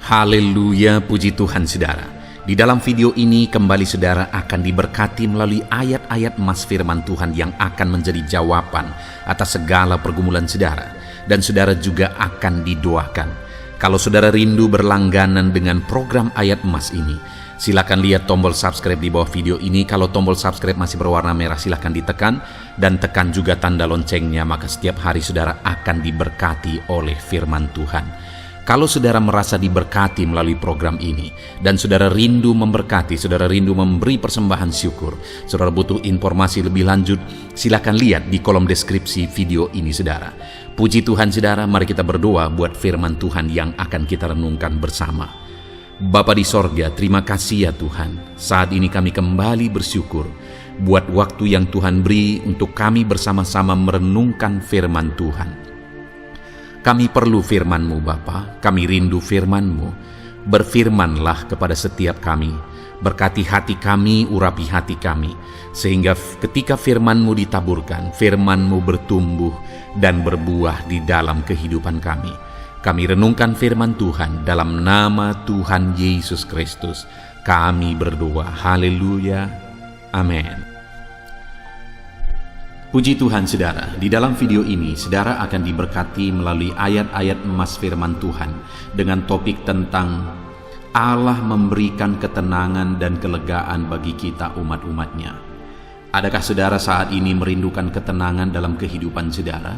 Haleluya, puji Tuhan saudara. Di dalam video ini kembali saudara akan diberkati melalui ayat-ayat emas firman Tuhan yang akan menjadi jawaban atas segala pergumulan saudara. Dan saudara juga akan didoakan. Kalau saudara rindu berlangganan dengan program ayat emas ini, silakan lihat tombol subscribe di bawah video ini. Kalau tombol subscribe masih berwarna merah, silakan ditekan. Dan tekan juga tanda loncengnya, maka setiap hari saudara akan diberkati oleh firman Tuhan. Kalau saudara merasa diberkati melalui program ini, dan saudara rindu memberkati, saudara rindu memberi persembahan syukur, saudara butuh informasi lebih lanjut, silakan lihat di kolom deskripsi video ini saudara. Puji Tuhan saudara, mari kita berdoa buat firman Tuhan yang akan kita renungkan bersama. Bapa di sorga, terima kasih ya Tuhan. Saat ini kami kembali bersyukur buat waktu yang Tuhan beri untuk kami bersama-sama merenungkan firman Tuhan. Kami perlu firman-Mu Bapa, kami rindu firman-Mu. Berfirmanlah kepada setiap kami, berkati hati kami, urapi hati kami, sehingga ketika firman-Mu ditaburkan, firman-Mu bertumbuh dan berbuah di dalam kehidupan kami. Kami renungkan firman Tuhan dalam nama Tuhan Yesus Kristus. Kami berdoa, haleluya, amin. Puji Tuhan saudara, di dalam video ini saudara akan diberkati melalui ayat-ayat emas firman Tuhan dengan topik tentang Allah memberikan ketenangan dan kelegaan bagi kita umat-umatnya. Adakah saudara saat ini merindukan ketenangan dalam kehidupan saudara?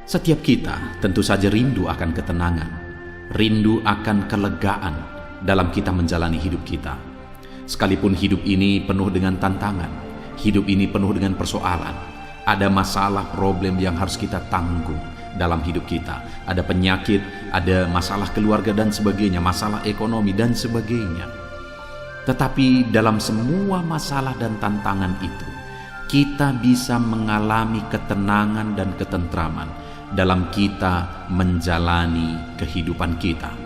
Setiap kita tentu saja rindu akan ketenangan, rindu akan kelegaan dalam kita menjalani hidup kita. Sekalipun hidup ini penuh dengan tantangan, hidup ini penuh dengan persoalan, ada masalah, problem yang harus kita tanggung dalam hidup kita. Ada penyakit, ada masalah keluarga dan sebagainya, masalah ekonomi dan sebagainya. Tetapi dalam semua masalah dan tantangan itu, kita bisa mengalami ketenangan dan ketentraman dalam kita menjalani kehidupan kita.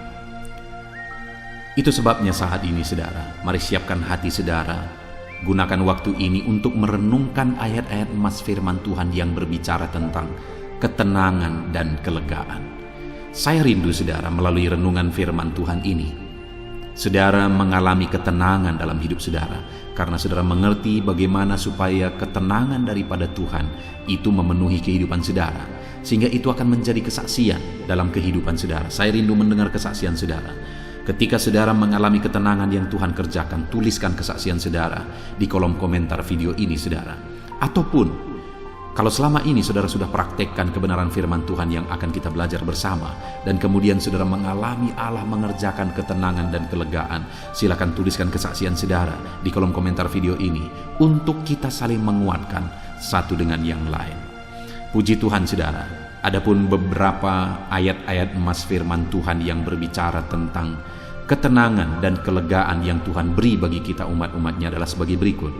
Itu sebabnya saat ini saudara, mari siapkan hati saudara. Gunakan waktu ini untuk merenungkan ayat-ayat emas firman Tuhan yang berbicara tentang ketenangan dan kelegaan. Saya rindu saudara melalui renungan firman Tuhan ini, saudara mengalami ketenangan dalam hidup saudara, karena saudara mengerti bagaimana supaya ketenangan daripada Tuhan itu memenuhi kehidupan saudara, sehingga itu akan menjadi kesaksian dalam kehidupan saudara. Saya rindu mendengar kesaksian saudara. Ketika saudara mengalami ketenangan yang Tuhan kerjakan, tuliskan kesaksian saudara di kolom komentar video ini saudara. Ataupun kalau selama ini saudara sudah praktekkan kebenaran firman Tuhan yang akan kita belajar bersama, dan kemudian saudara mengalami Allah mengerjakan ketenangan dan kelegaan, silakan tuliskan kesaksian saudara di kolom komentar video ini untuk kita saling menguatkan satu dengan yang lain. Puji Tuhan saudara. Adapun beberapa ayat-ayat emas firman Tuhan yang berbicara tentang ketenangan dan kelegaan yang Tuhan beri bagi kita umat-umatnya adalah sebagai berikut.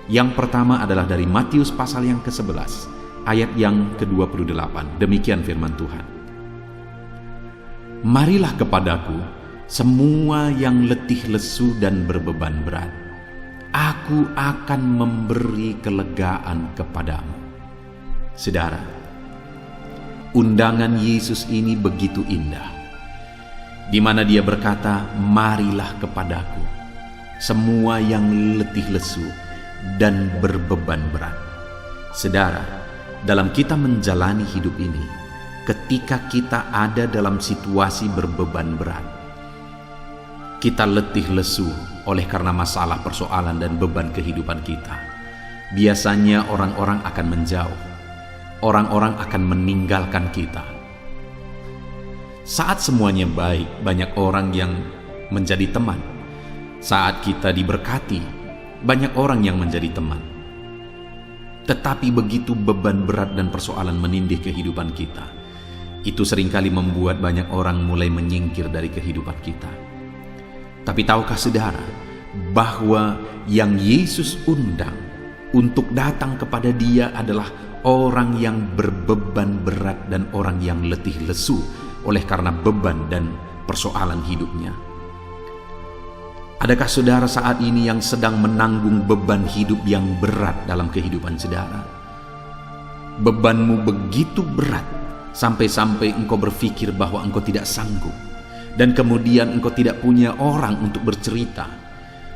Yang pertama adalah dari Matius pasal yang ke-11, ayat yang ke-28. Demikian firman Tuhan. Marilah kepadaku semua yang letih lesu dan berbeban berat. Aku akan memberi kelegaan kepadamu. Saudara, undangan Yesus ini begitu indah, di mana dia berkata, marilah kepadaku semua yang letih lesu dan berbeban berat. Saudara, dalam kita menjalani hidup ini, ketika kita ada dalam situasi berbeban berat, kita letih lesu oleh karena masalah, persoalan dan beban kehidupan kita, biasanya orang-orang akan menjauh. Orang-orang akan meninggalkan kita. Saat semuanya baik, banyak orang yang menjadi teman. Saat kita diberkati, banyak orang yang menjadi teman. Tetapi begitu beban berat dan persoalan menindih kehidupan kita, itu seringkali membuat banyak orang mulai menyingkir dari kehidupan kita. Tapi tahukah saudara bahwa yang Yesus undang untuk datang kepada Dia adalah orang yang berbeban berat dan orang yang letih lesu oleh karena beban dan persoalan hidupnya. Adakah saudara saat ini yang sedang menanggung beban hidup yang berat dalam kehidupan saudara? Bebanmu begitu berat sampai-sampai engkau berpikir bahwa engkau tidak sanggup. dan kemudian engkau tidak punya orang untuk bercerita,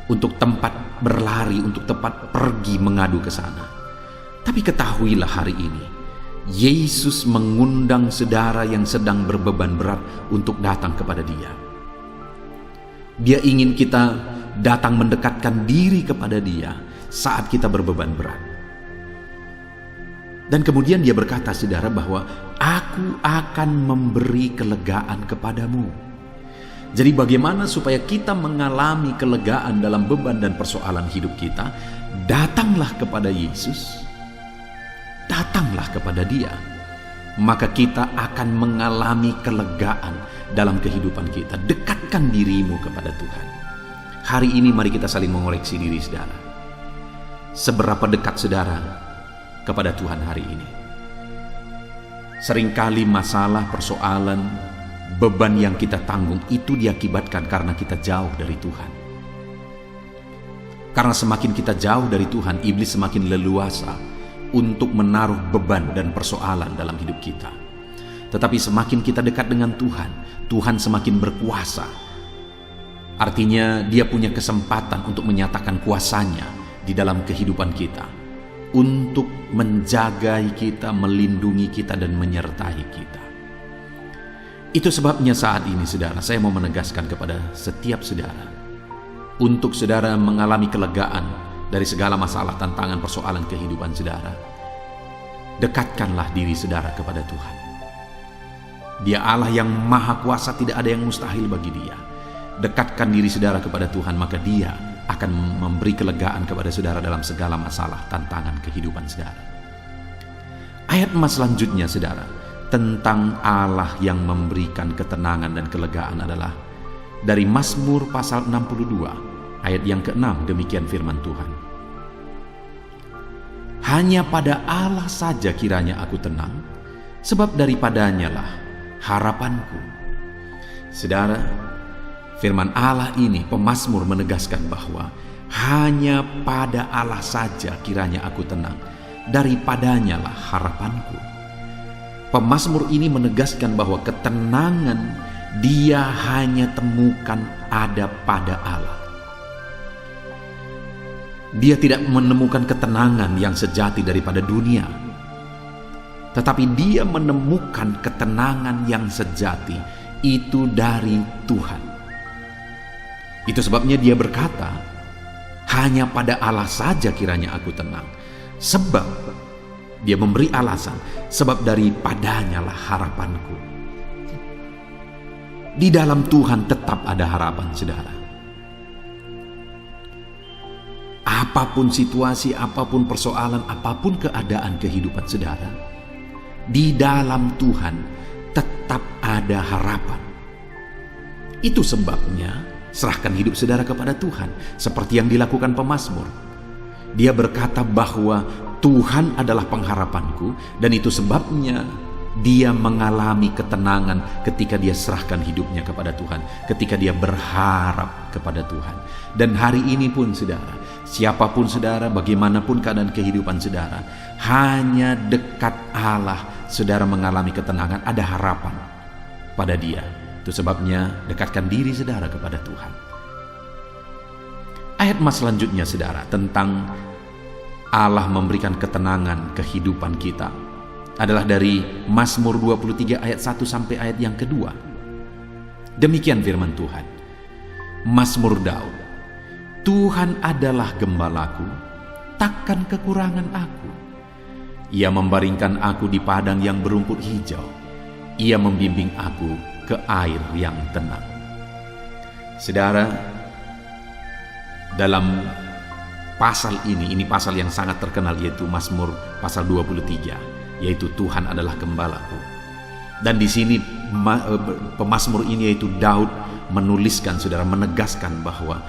untuk tempat berlari, untuk tempat pergi mengadu ke sana. Tapi ketahuilah hari ini, Yesus mengundang saudara yang sedang berbeban berat untuk datang kepada Dia. Dia ingin kita datang mendekatkan diri kepada Dia saat kita berbeban berat. Dan kemudian Dia berkata, saudara, bahwa aku akan memberi kelegaan kepadamu. Jadi bagaimana supaya kita mengalami kelegaan dalam beban dan persoalan hidup kita? Datanglah kepada Yesus, datanglah kepada Dia, maka kita akan mengalami kelegaan dalam kehidupan kita. Dekatkan dirimu kepada Tuhan. Hari ini mari kita saling mengoreksi diri, saudara. Seberapa dekat saudara kepada Tuhan hari ini? Seringkali masalah, persoalan, beban yang kita tanggung itu diakibatkan karena kita jauh dari Tuhan. Karena semakin kita jauh dari Tuhan, iblis semakin leluasa untuk menaruh beban dan persoalan dalam hidup kita. Tetapi semakin kita dekat dengan Tuhan, Tuhan semakin berkuasa. Artinya Dia punya kesempatan untuk menyatakan kuasanya di dalam kehidupan kita, untuk menjaga kita, melindungi kita, dan menyertai kita. Itu sebabnya saat ini, saudara, saya mau menegaskan kepada setiap saudara, untuk saudara mengalami kelegaan dari segala masalah, tantangan, persoalan kehidupan saudara, dekatkanlah diri saudara kepada Tuhan. Dia Allah yang maha kuasa, tidak ada yang mustahil bagi Dia. Dekatkan diri saudara kepada Tuhan, maka Dia akan memberi kelegaan kepada saudara dalam segala masalah, tantangan kehidupan saudara. Ayat emas selanjutnya, saudara, tentang Allah yang memberikan ketenangan dan kelegaan adalah dari Mazmur pasal 62 ayat yang ke-6. Demikian firman Tuhan. Hanya pada Allah saja kiranya aku tenang, sebab daripadanya lah harapanku. Saudara, firman Allah ini, pemazmur menegaskan bahwa hanya pada Allah saja kiranya aku tenang, daripadanya lah harapanku. Pemazmur ini menegaskan bahwa ketenangan dia hanya temukan ada pada Allah. Dia tidak menemukan ketenangan yang sejati daripada dunia, tetapi dia menemukan ketenangan yang sejati itu dari Tuhan. Itu sebabnya dia berkata, hanya pada Allah saja kiranya aku tenang. Sebab dia memberi alasan, sebab daripadanya lah harapanku. Di dalam Tuhan tetap ada harapan, saudara. Apapun situasi, apapun persoalan, apapun keadaan kehidupan saudara, di dalam Tuhan tetap ada harapan. Itu sebabnya serahkan hidup saudara kepada Tuhan, seperti yang dilakukan pemazmur. Dia berkata bahwa Tuhan adalah pengharapanku, dan itu sebabnya dia mengalami ketenangan ketika dia serahkan hidupnya kepada Tuhan, ketika dia berharap kepada Tuhan. Dan hari ini pun, saudara, siapapun saudara, bagaimanapun keadaan kehidupan saudara, hanya dekat Allah saudara mengalami ketenangan, ada harapan pada Dia. Itu sebabnya dekatkan diri saudara kepada Tuhan. Ayat emas selanjutnya, saudara, tentang Allah memberikan ketenangan kehidupan kita adalah dari Mazmur 23 ayat 1 sampai ayat yang kedua. Demikian firman Tuhan. Mazmur Daud. Tuhan adalah gembalaku, takkan kekurangan aku. Ia membaringkan aku di padang yang berumput hijau. Ia membimbing aku ke air yang tenang. Saudara, dalam pasal ini pasal yang sangat terkenal, yaitu Mazmur pasal 23, yaitu Tuhan adalah gembalaku. Dan di sini pemazmur ini, yaitu Daud, menuliskan, saudara, menegaskan bahwa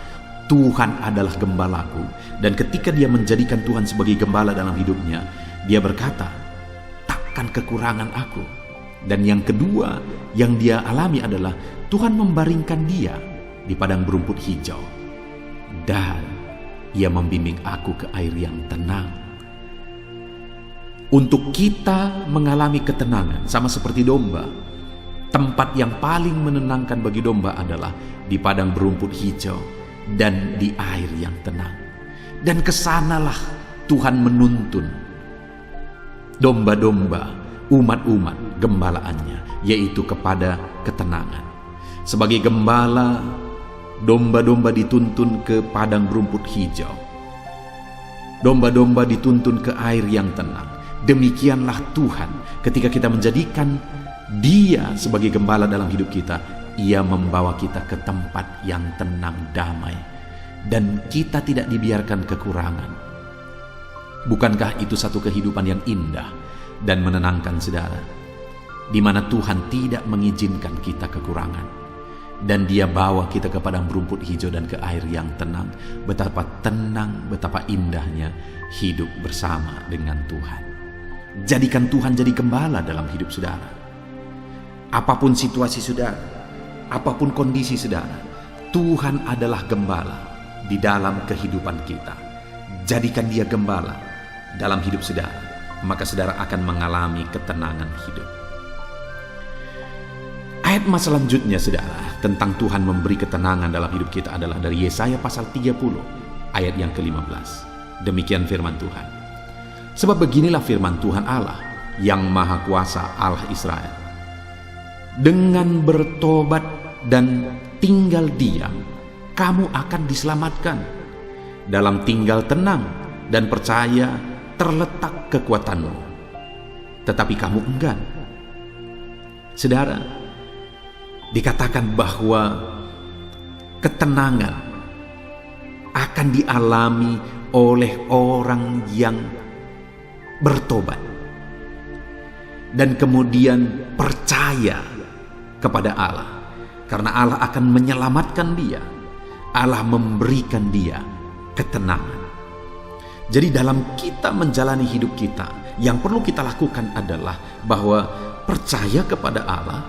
Tuhan adalah gembalaku. Dan ketika dia menjadikan Tuhan sebagai gembala dalam hidupnya, dia berkata, takkan kekurangan aku. Dan yang kedua yang dia alami adalah Tuhan membaringkan dia di padang berumput hijau, dan Ia membimbing aku ke air yang tenang. Untuk kita mengalami ketenangan, sama seperti domba, Tempat yang paling menenangkan bagi domba adalah di padang berumput hijau dan di air yang tenang. Dan kesanalah Tuhan menuntun domba-domba, umat-umat gembalaannya, yaitu kepada ketenangan. Sebagai gembala, domba-domba dituntun ke padang berumput hijau. Domba-domba dituntun ke air yang tenang. Demikianlah Tuhan ketika kita menjadikan Dia sebagai gembala dalam hidup kita. Ia membawa kita ke tempat yang tenang, damai, dan kita tidak dibiarkan kekurangan. Bukankah itu satu kehidupan yang indah dan menenangkan, saudara? Di mana Tuhan tidak mengizinkan kita kekurangan, dan Dia bawa kita ke padang berumput hijau dan ke air yang tenang. Betapa tenang, betapa indahnya hidup bersama dengan Tuhan. Jadikan Tuhan jadi gembala dalam hidup saudara. Apapun situasi saudara, apapun kondisi saudara, Tuhan adalah gembala di dalam kehidupan kita. Jadikan Dia gembala dalam hidup saudara, maka saudara akan mengalami ketenangan hidup. Ayat mas selanjutnya, saudara, tentang Tuhan memberi ketenangan dalam hidup kita adalah dari Yesaya pasal 30 ayat yang ke-15. Demikian firman Tuhan. Sebab beginilah firman Tuhan Allah yang Maha Kuasa, Allah Israel. Dengan bertobat dan tinggal diam, kamu akan diselamatkan. Dalam tinggal tenang dan percaya terletak kekuatanmu. Tetapi kamu enggan. Saudara, dikatakan bahwa ketenangan akan dialami oleh orang yang bertobat dan kemudian percaya kepada Allah, karena Allah akan menyelamatkan dia. Allah memberikan dia ketenangan. Jadi dalam kita menjalani hidup kita, yang perlu kita lakukan adalah bahwa percaya kepada Allah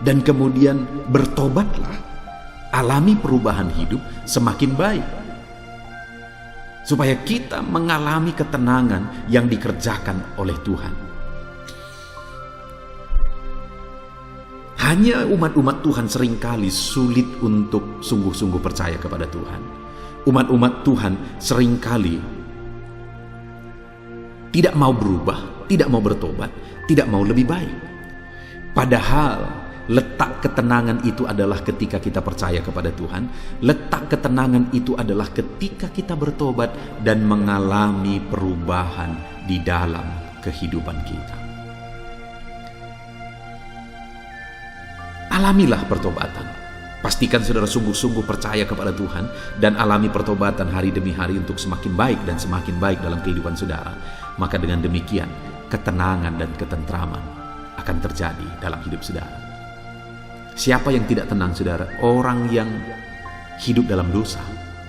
dan kemudian bertobatlah, alami perubahan hidup semakin baik, supaya kita mengalami ketenangan yang dikerjakan oleh Tuhan. Hanya umat-umat Tuhan seringkali sulit untuk sungguh-sungguh percaya kepada Tuhan. Umat-umat Tuhan seringkali tidak mau berubah, tidak mau bertobat, tidak mau lebih baik. Padahal letak ketenangan itu adalah ketika kita percaya kepada Tuhan. Letak ketenangan itu adalah ketika kita bertobat dan mengalami perubahan di dalam kehidupan kita. Alamilah pertobatan. Pastikan saudara sungguh-sungguh percaya kepada Tuhan dan alami pertobatan hari demi hari untuk semakin baik dan semakin baik dalam kehidupan saudara. Maka dengan demikian, ketenangan dan ketentraman akan terjadi dalam hidup saudara. Siapa yang tidak tenang, saudara? Orang yang hidup dalam dosa,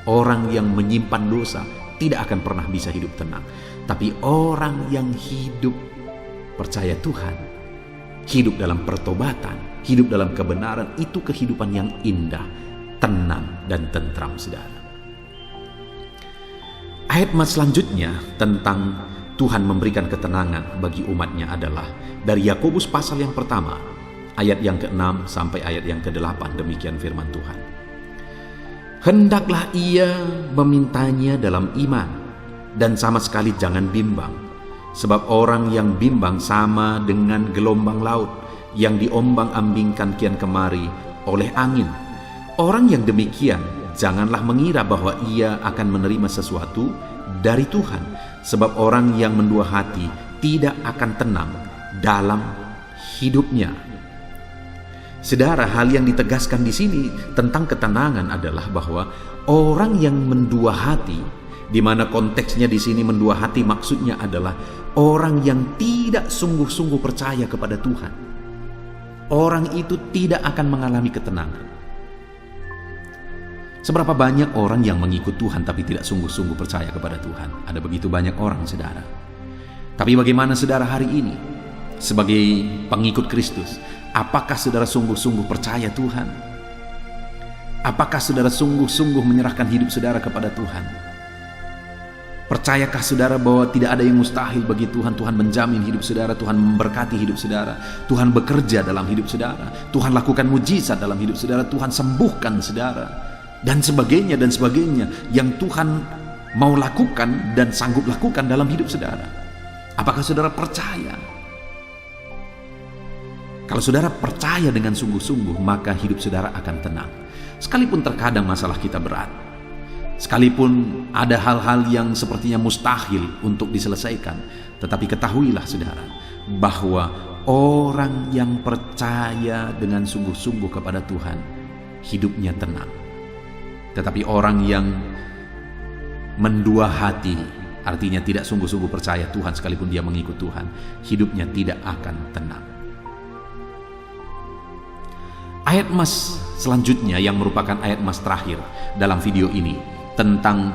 orang yang menyimpan dosa tidak akan pernah bisa hidup tenang. Tapi orang yang hidup percaya Tuhan, hidup dalam pertobatan, hidup dalam kebenaran, itu kehidupan yang indah, tenang, dan tentram, saudara. Ayat selanjutnya tentang Tuhan memberikan ketenangan bagi umatnya adalah dari Yakobus pasal yang pertama, ayat yang ke-6 sampai ayat yang ke-8. Demikian firman Tuhan. Hendaklah ia memintanya dalam iman, dan sama sekali jangan bimbang. Sebab orang yang bimbang sama dengan gelombang laut yang diombang-ambingkan kian kemari oleh angin. Orang yang demikian janganlah mengira bahwa ia akan menerima sesuatu dari Tuhan, sebab orang yang mendua hati tidak akan tenang dalam hidupnya. Saudara, hal yang ditegaskan di sini tentang ketenangan adalah bahwa orang yang mendua hati, di mana konteksnya di sini mendua hati maksudnya adalah orang yang tidak sungguh-sungguh percaya kepada Tuhan. Orang itu tidak akan mengalami ketenangan. Seberapa banyak orang yang mengikut Tuhan tapi tidak sungguh-sungguh percaya kepada Tuhan? Ada begitu banyak orang, saudara. Tapi bagaimana saudara hari ini sebagai pengikut Kristus? Apakah saudara sungguh-sungguh percaya Tuhan? Apakah saudara sungguh-sungguh menyerahkan hidup saudara kepada Tuhan? Percayakah saudara bahwa tidak ada yang mustahil bagi Tuhan? Tuhan menjamin hidup saudara, Tuhan memberkati hidup saudara, Tuhan bekerja dalam hidup saudara, Tuhan lakukan mujizat dalam hidup saudara, Tuhan sembuhkan saudara, dan sebagainya yang Tuhan mau lakukan dan sanggup lakukan dalam hidup saudara. Apakah saudara percaya? Kalau saudara percaya dengan sungguh-sungguh, maka hidup saudara akan tenang. Sekalipun terkadang masalah kita berat, sekalipun ada hal-hal yang sepertinya mustahil untuk diselesaikan, tetapi ketahuilah saudara, bahwa orang yang percaya dengan sungguh-sungguh kepada Tuhan, hidupnya tenang. Tetapi orang yang mendua hati, artinya tidak sungguh-sungguh percaya Tuhan sekalipun dia mengikut Tuhan, hidupnya tidak akan tenang. Ayat emas selanjutnya yang merupakan ayat emas terakhir dalam video ini tentang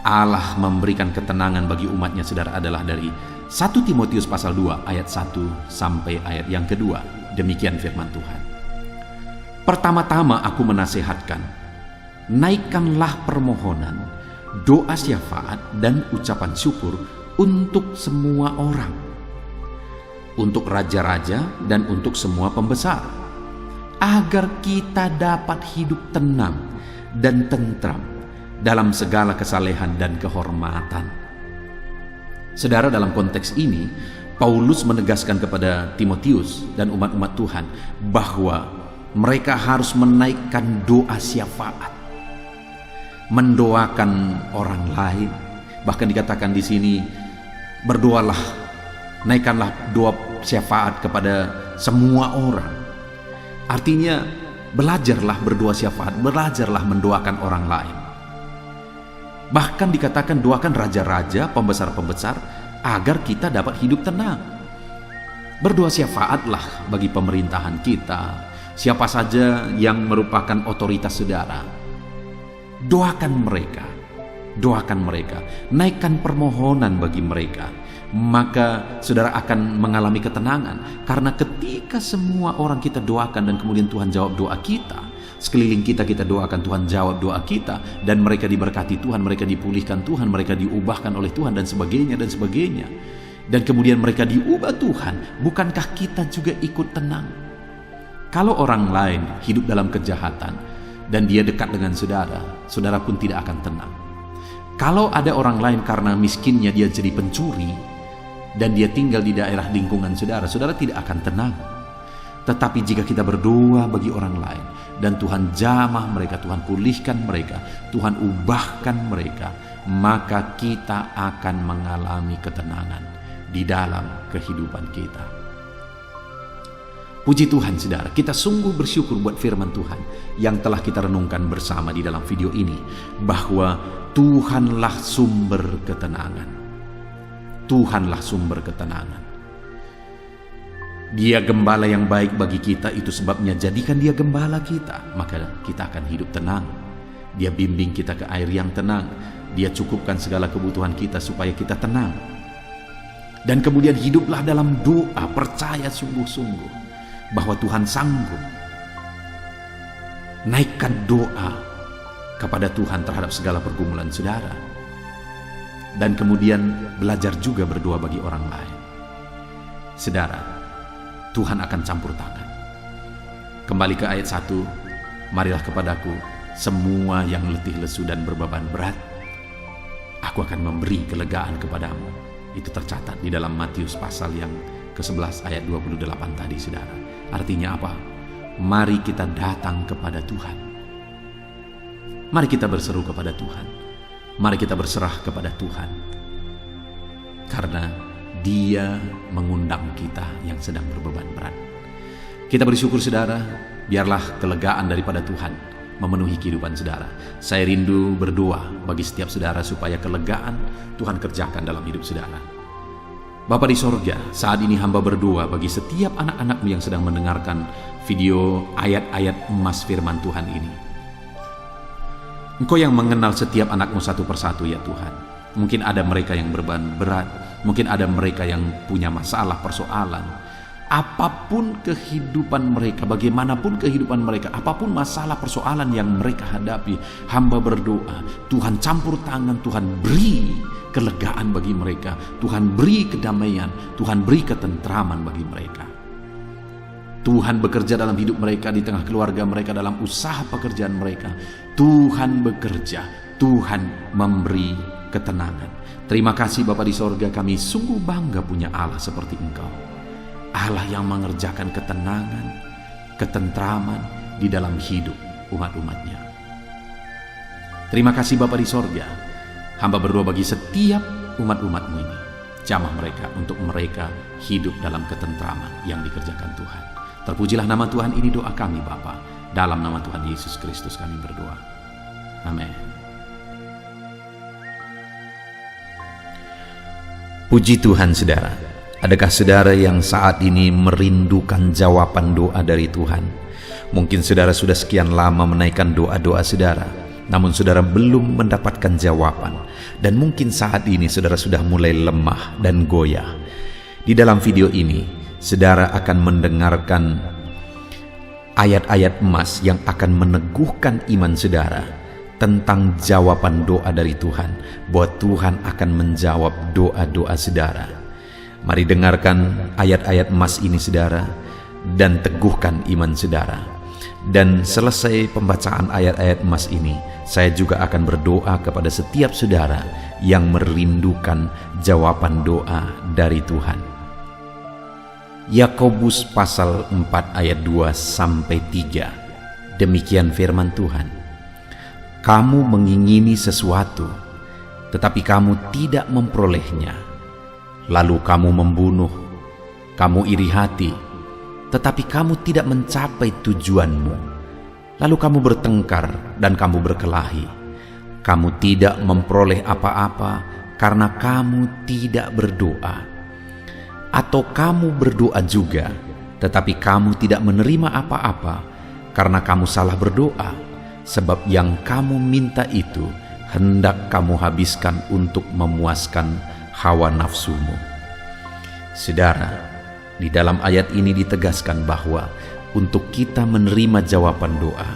Allah memberikan ketenangan bagi umatnya saudara adalah dari 1 Timotius pasal 2 ayat 1 sampai ayat yang kedua. Demikian firman Tuhan. Pertama-tama aku menasehatkan, naikkanlah permohonan, doa syafaat dan ucapan syukur untuk semua orang, untuk raja-raja dan untuk semua pembesar, agar kita dapat hidup tenang dan tentram dalam segala kesalehan dan kehormatan. Saudara, dalam konteks ini Paulus menegaskan kepada Timotius dan umat-umat Tuhan bahwa mereka harus menaikkan doa syafaat, mendoakan orang lain. Bahkan dikatakan di sini, berdoalah, naikkanlah doa syafaat kepada semua orang. Artinya belajarlah berdoa syafaat, belajarlah mendoakan orang lain. Bahkan dikatakan doakan raja-raja, pembesar-pembesar, agar kita dapat hidup tenang. Berdoa syafaatlah bagi pemerintahan kita, siapa saja yang merupakan otoritas saudara. Doakan mereka, naikkan permohonan bagi mereka. Maka saudara akan mengalami ketenangan, karena ketika semua orang kita doakan dan kemudian Tuhan jawab doa kita, sekeliling kita doakan, Tuhan jawab doa kita, dan mereka diberkati Tuhan, mereka dipulihkan Tuhan, mereka diubahkan oleh Tuhan, dan sebagainya, dan kemudian mereka diubah Tuhan. Bukankah kita juga ikut tenang? Kalau orang lain hidup dalam kejahatan dan dia dekat dengan saudara, saudara pun tidak akan tenang. Kalau ada orang lain karena miskinnya dia jadi pencuri dan dia tinggal di daerah lingkungan saudara, saudara tidak akan tenang. Tetapi jika kita berdoa bagi orang lain dan Tuhan jamah mereka, Tuhan pulihkan mereka, Tuhan ubahkan mereka, maka kita akan mengalami ketenangan di dalam kehidupan kita. Puji Tuhan saudara, kita sungguh bersyukur buat firman Tuhan yang telah kita renungkan bersama di dalam video ini, bahwa Tuhanlah sumber ketenangan. Tuhanlah sumber ketenangan. Dia gembala yang baik bagi kita, itu sebabnya jadikan dia gembala kita, maka kita akan hidup tenang. Dia bimbing kita ke air yang tenang, dia cukupkan segala kebutuhan kita supaya kita tenang. Dan kemudian hiduplah dalam doa, percaya sungguh-sungguh bahwa Tuhan sanggup. Naikkan doa kepada Tuhan terhadap segala pergumulan saudara, dan kemudian belajar juga berdoa bagi orang lain. Saudara, Tuhan akan campur tangan. Kembali ke ayat 1, marilah kepadaku semua yang letih lesu dan berbeban berat, aku akan memberi kelegaan kepadamu. Itu tercatat di dalam Matius pasal yang ke-11 ayat 28 tadi saudara. Artinya apa? Mari kita datang kepada Tuhan. Mari kita berseru kepada Tuhan. Mari kita berserah kepada Tuhan, karena Dia mengundang kita yang sedang berbeban berat. Kita bersyukur saudara, biarlah kelegaan daripada Tuhan memenuhi kehidupan saudara. Saya rindu berdoa bagi setiap saudara supaya kelegaan Tuhan kerjakan dalam hidup saudara. Bapa di sorga, saat ini hamba berdoa bagi setiap anak-anakmu yang sedang mendengarkan video ayat-ayat emas firman Tuhan ini. Engkau yang mengenal setiap anakmu satu persatu ya Tuhan. Mungkin ada mereka yang berbeban berat, mungkin ada mereka yang punya masalah, persoalan. Apapun kehidupan mereka, bagaimanapun kehidupan mereka, apapun masalah persoalan yang mereka hadapi, hamba berdoa, Tuhan campur tangan, Tuhan beri kelegaan bagi mereka. Tuhan beri kedamaian, Tuhan beri ketentraman bagi mereka. Tuhan bekerja dalam hidup mereka, di tengah keluarga mereka, dalam usaha pekerjaan mereka. Tuhan bekerja, Tuhan memberi ketenangan. Terima kasih Bapa di sorga, kami sungguh bangga punya Allah seperti Engkau. Allah yang mengerjakan ketenangan, ketentraman di dalam hidup umat-umatnya. Terima kasih Bapa di sorga. Hamba berdoa bagi setiap umat-umat-Mu ini. Jamah mereka untuk mereka hidup dalam ketentraman yang dikerjakan Tuhan. Terpujilah nama Tuhan, ini doa kami Bapa. Dalam nama Tuhan Yesus Kristus kami berdoa. Amin. Puji Tuhan saudara. Adakah saudara yang saat ini merindukan jawaban doa dari Tuhan? Mungkin saudara sudah sekian lama menaikkan doa-doa saudara, namun saudara belum mendapatkan jawaban. Dan mungkin saat ini saudara sudah mulai lemah dan goyah. Di dalam video ini, saudara akan mendengarkan ayat-ayat emas yang akan meneguhkan iman saudara tentang jawaban doa dari Tuhan, bahwa Tuhan akan menjawab doa-doa saudara. Mari dengarkan ayat-ayat emas ini saudara, dan teguhkan iman saudara. Dan selesai pembacaan ayat-ayat emas ini, saya juga akan berdoa kepada setiap saudara yang merindukan jawaban doa dari Tuhan. Yakobus pasal 4 ayat 2-3. Demikian firman Tuhan. Kamu mengingini sesuatu, tetapi kamu tidak memperolehnya. Lalu kamu membunuh, kamu iri hati, tetapi kamu tidak mencapai tujuanmu. Lalu kamu bertengkar dan kamu berkelahi. Kamu tidak memperoleh apa-apa karena kamu tidak berdoa. Atau kamu berdoa juga, tetapi kamu tidak menerima apa-apa karena kamu salah berdoa, sebab yang kamu minta itu hendak kamu habiskan untuk memuaskan hawa nafsumu. Saudara, di dalam ayat ini ditegaskan bahwa untuk kita menerima jawaban doa,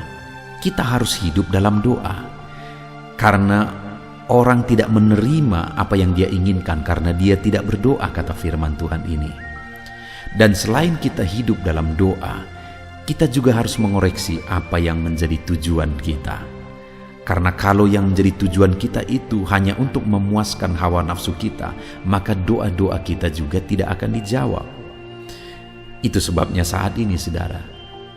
kita harus hidup dalam doa. Karena orang tidak menerima apa yang dia inginkan karena dia tidak berdoa, kata firman Tuhan ini. Dan selain kita hidup dalam doa, kita juga harus mengoreksi apa yang menjadi tujuan kita. Karena kalau yang menjadi tujuan kita itu hanya untuk memuaskan hawa nafsu kita, maka doa-doa kita juga tidak akan dijawab. Itu sebabnya saat ini saudara,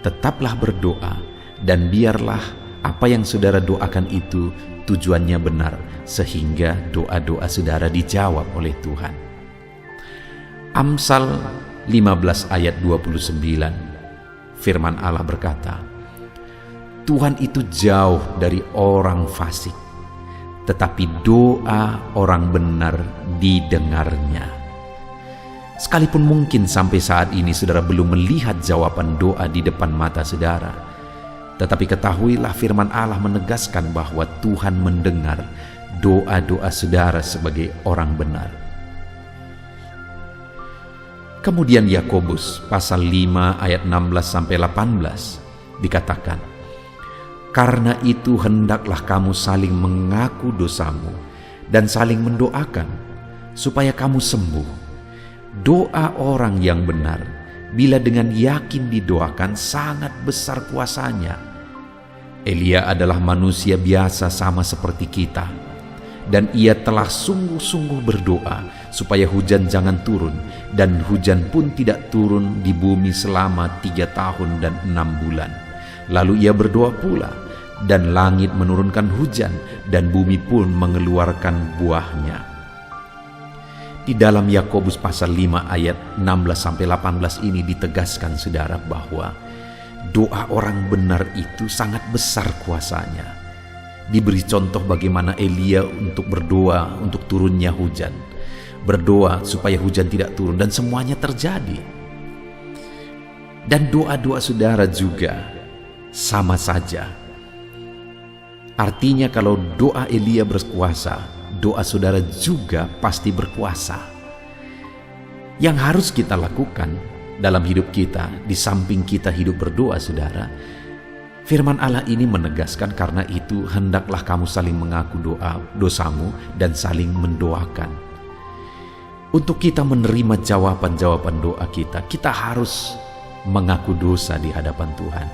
tetaplah berdoa dan biarlah apa yang saudara doakan itu tujuannya benar, sehingga doa-doa saudara dijawab oleh Tuhan. Amsal 15 ayat 29, firman Allah berkata, Tuhan itu jauh dari orang fasik, tetapi doa orang benar didengarnya. Sekalipun mungkin sampai saat ini saudara belum melihat jawaban doa di depan mata saudara, tetapi ketahuilah firman Allah menegaskan bahwa Tuhan mendengar doa-doa saudara sebagai orang benar. Kemudian Yakobus pasal 5 ayat 16-18 dikatakan, karena itu hendaklah kamu saling mengaku dosamu dan saling mendoakan supaya kamu sembuh. Doa orang yang benar bila dengan yakin didoakan sangat besar kuasanya. Elia adalah manusia biasa sama seperti kita, dan ia telah sungguh-sungguh berdoa supaya hujan jangan turun, dan hujan pun tidak turun di bumi selama 3 tahun dan 6 bulan. Lalu ia berdoa pula, dan langit menurunkan hujan, dan bumi pun mengeluarkan buahnya. Di dalam Yakobus pasal 5 ayat 16-18 ini ditegaskan saudara bahwa doa orang benar itu sangat besar kuasanya. Diberi contoh bagaimana Elia untuk berdoa untuk turunnya hujan, berdoa supaya hujan tidak turun, dan semuanya terjadi. Dan doa-doa saudara juga sama saja. Artinya kalau doa Elia berkuasa, doa saudara juga pasti berkuasa. Yang harus kita lakukan dalam hidup kita, di samping kita hidup berdoa saudara, Firman Allah ini menegaskan, karena itu hendaklah kamu saling mengaku dosamu dan saling mendoakan. Untuk kita menerima jawaban-jawaban doa kita harus mengaku dosa di hadapan Tuhan.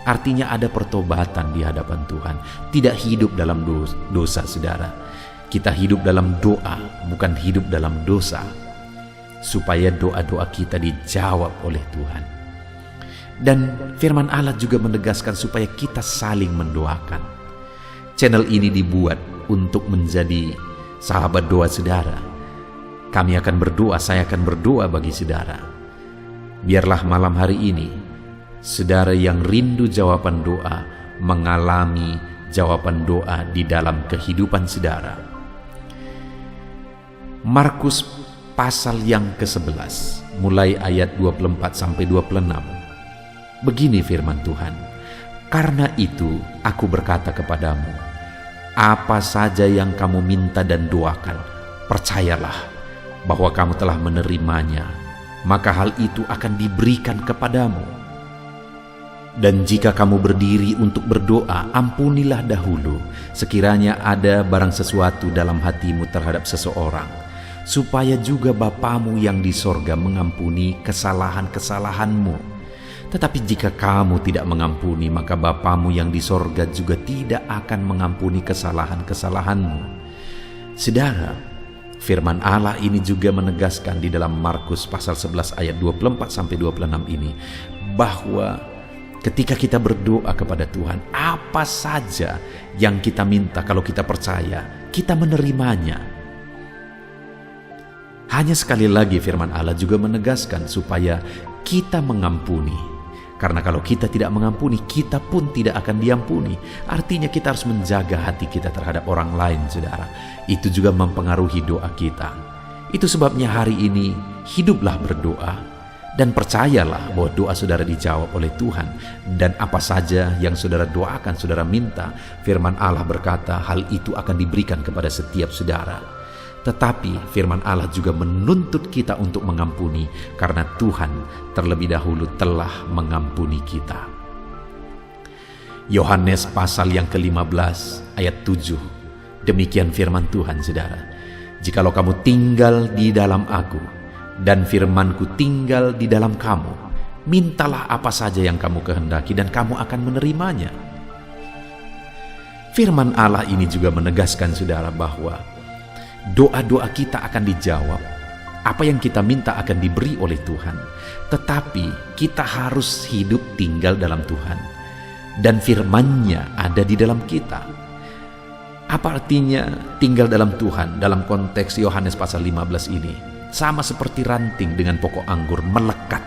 Artinya ada pertobatan di hadapan Tuhan. Tidak hidup dalam dosa, saudara. Kita hidup dalam doa, bukan hidup dalam dosa. Supaya doa-doa kita dijawab oleh Tuhan. Dan firman Allah juga menegaskan supaya kita saling mendoakan. Channel ini dibuat untuk menjadi sahabat doa saudara. Kami akan berdoa, saya akan berdoa bagi saudara. Biarlah malam hari ini, saudara yang rindu jawaban doa, mengalami jawaban doa di dalam kehidupan saudara. Markus pasal yang ke-11, mulai ayat 24 sampai 26. Begini firman Tuhan, "Karena itu aku berkata kepadamu, apa saja yang kamu minta dan doakan, percayalah bahwa kamu telah menerimanya, maka hal itu akan diberikan kepadamu. Dan jika kamu berdiri untuk berdoa, ampunilah dahulu sekiranya ada barang sesuatu dalam hatimu terhadap seseorang, supaya juga Bapamu yang di sorga mengampuni kesalahan-kesalahanmu. Tetapi jika kamu tidak mengampuni, maka Bapamu yang di sorga juga tidak akan mengampuni kesalahan-kesalahanmu." Saudara, firman Allah ini juga menegaskan di dalam Markus pasal 11 ayat 24 sampai 26 ini, bahwa ketika kita berdoa kepada Tuhan, apa saja yang kita minta, kalau kita percaya, kita menerimanya. Hanya sekali lagi firman Allah juga menegaskan supaya kita mengampuni. Karena kalau kita tidak mengampuni, kita pun tidak akan diampuni. Artinya kita harus menjaga hati kita terhadap orang lain, saudara. Itu juga mempengaruhi doa kita. Itu sebabnya hari ini, hiduplah berdoa. Dan percayalah bahwa doa saudara dijawab oleh Tuhan. Dan apa saja yang saudara doakan, saudara minta, firman Allah berkata hal itu akan diberikan kepada setiap saudara. Tetapi firman Allah juga menuntut kita untuk mengampuni, karena Tuhan terlebih dahulu telah mengampuni kita. Yohanes pasal yang ke-15 ayat 7. Demikian firman Tuhan, saudara. "Jikalau kamu tinggal di dalam aku, dan firmanku tinggal di dalam kamu, mintalah apa saja yang kamu kehendaki dan kamu akan menerimanya." Firman Allah ini juga menegaskan, saudara, bahwa doa-doa kita akan dijawab. Apa yang kita minta akan diberi oleh Tuhan. Tetapi kita harus hidup tinggal dalam Tuhan. Dan firman-Nya ada di dalam kita. Apa artinya tinggal dalam Tuhan dalam konteks Yohanes pasal 15 ini? Sama seperti ranting dengan pokok anggur melekat.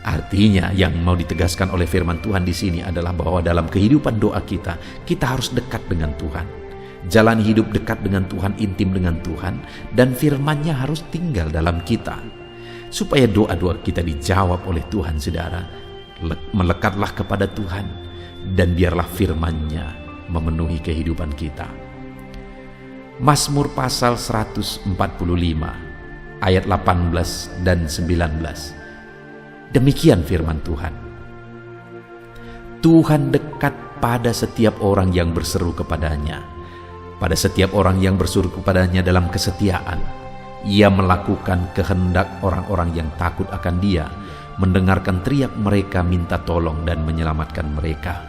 Artinya yang mau ditegaskan oleh firman Tuhan di sini adalah bahwa dalam kehidupan doa kita harus dekat dengan Tuhan. Jalan hidup dekat dengan Tuhan, intim dengan Tuhan, dan firman-Nya harus tinggal dalam kita. Supaya doa-doa kita dijawab oleh Tuhan, saudara, melekatlah kepada Tuhan, dan biarlah firman-Nya memenuhi kehidupan kita. Mazmur pasal 145, ayat 18 dan 19. Demikian firman Tuhan. "Tuhan dekat pada setiap orang yang berseru kepadanya. Pada setiap orang yang berseru kepadanya dalam kesetiaan. Ia melakukan kehendak orang-orang yang takut akan Dia, mendengarkan teriak mereka minta tolong dan menyelamatkan mereka."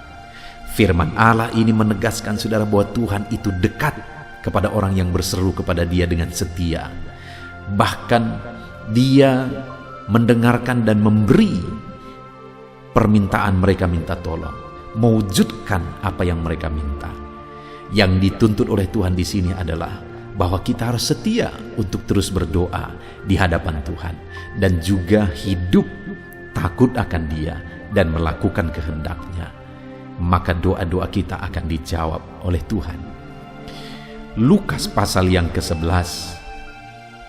Firman Allah ini menegaskan, saudara, bahwa Tuhan itu dekat kepada orang yang berseru kepada Dia dengan setia. Bahkan Dia mendengarkan dan memberi permintaan mereka minta tolong, mewujudkan apa yang mereka minta. Yang dituntut oleh Tuhan di sini adalah bahwa kita harus setia untuk terus berdoa di hadapan Tuhan, dan juga hidup takut akan Dia dan melakukan kehendak-Nya. Maka doa-doa kita akan dijawab oleh Tuhan. Lukas pasal yang ke-11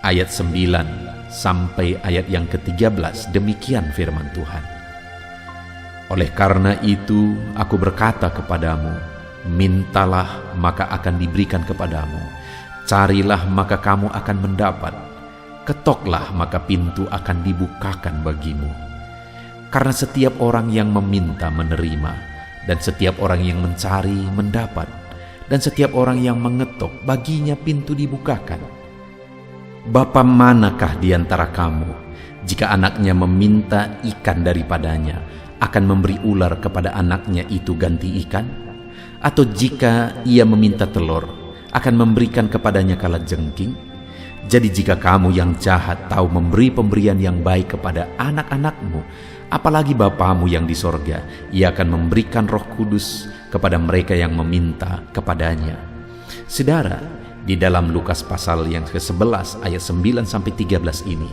ayat 9 sampai ayat yang ke-13, demikian firman Tuhan. "Oleh karena itu aku berkata kepadamu, mintalah maka akan diberikan kepadamu, carilah maka kamu akan mendapat, ketoklah maka pintu akan dibukakan bagimu. Karena setiap orang yang meminta menerima, Dan setiap orang yang mencari mendapat, dan setiap orang yang mengetok baginya pintu dibukakan. Bapa manakah di antara kamu, jika anaknya meminta ikan daripadanya, akan memberi ular kepada anaknya itu ganti ikan? Atau jika ia meminta telur, akan memberikan kepadanya kalajengking? Jadi jika kamu yang jahat tahu memberi pemberian yang baik kepada anak-anakmu, apalagi Bapamu yang di sorga, ia akan memberikan Roh Kudus kepada mereka yang meminta kepadanya. Saudara, di dalam Lukas pasal yang ke-11 ayat 9-13 ini,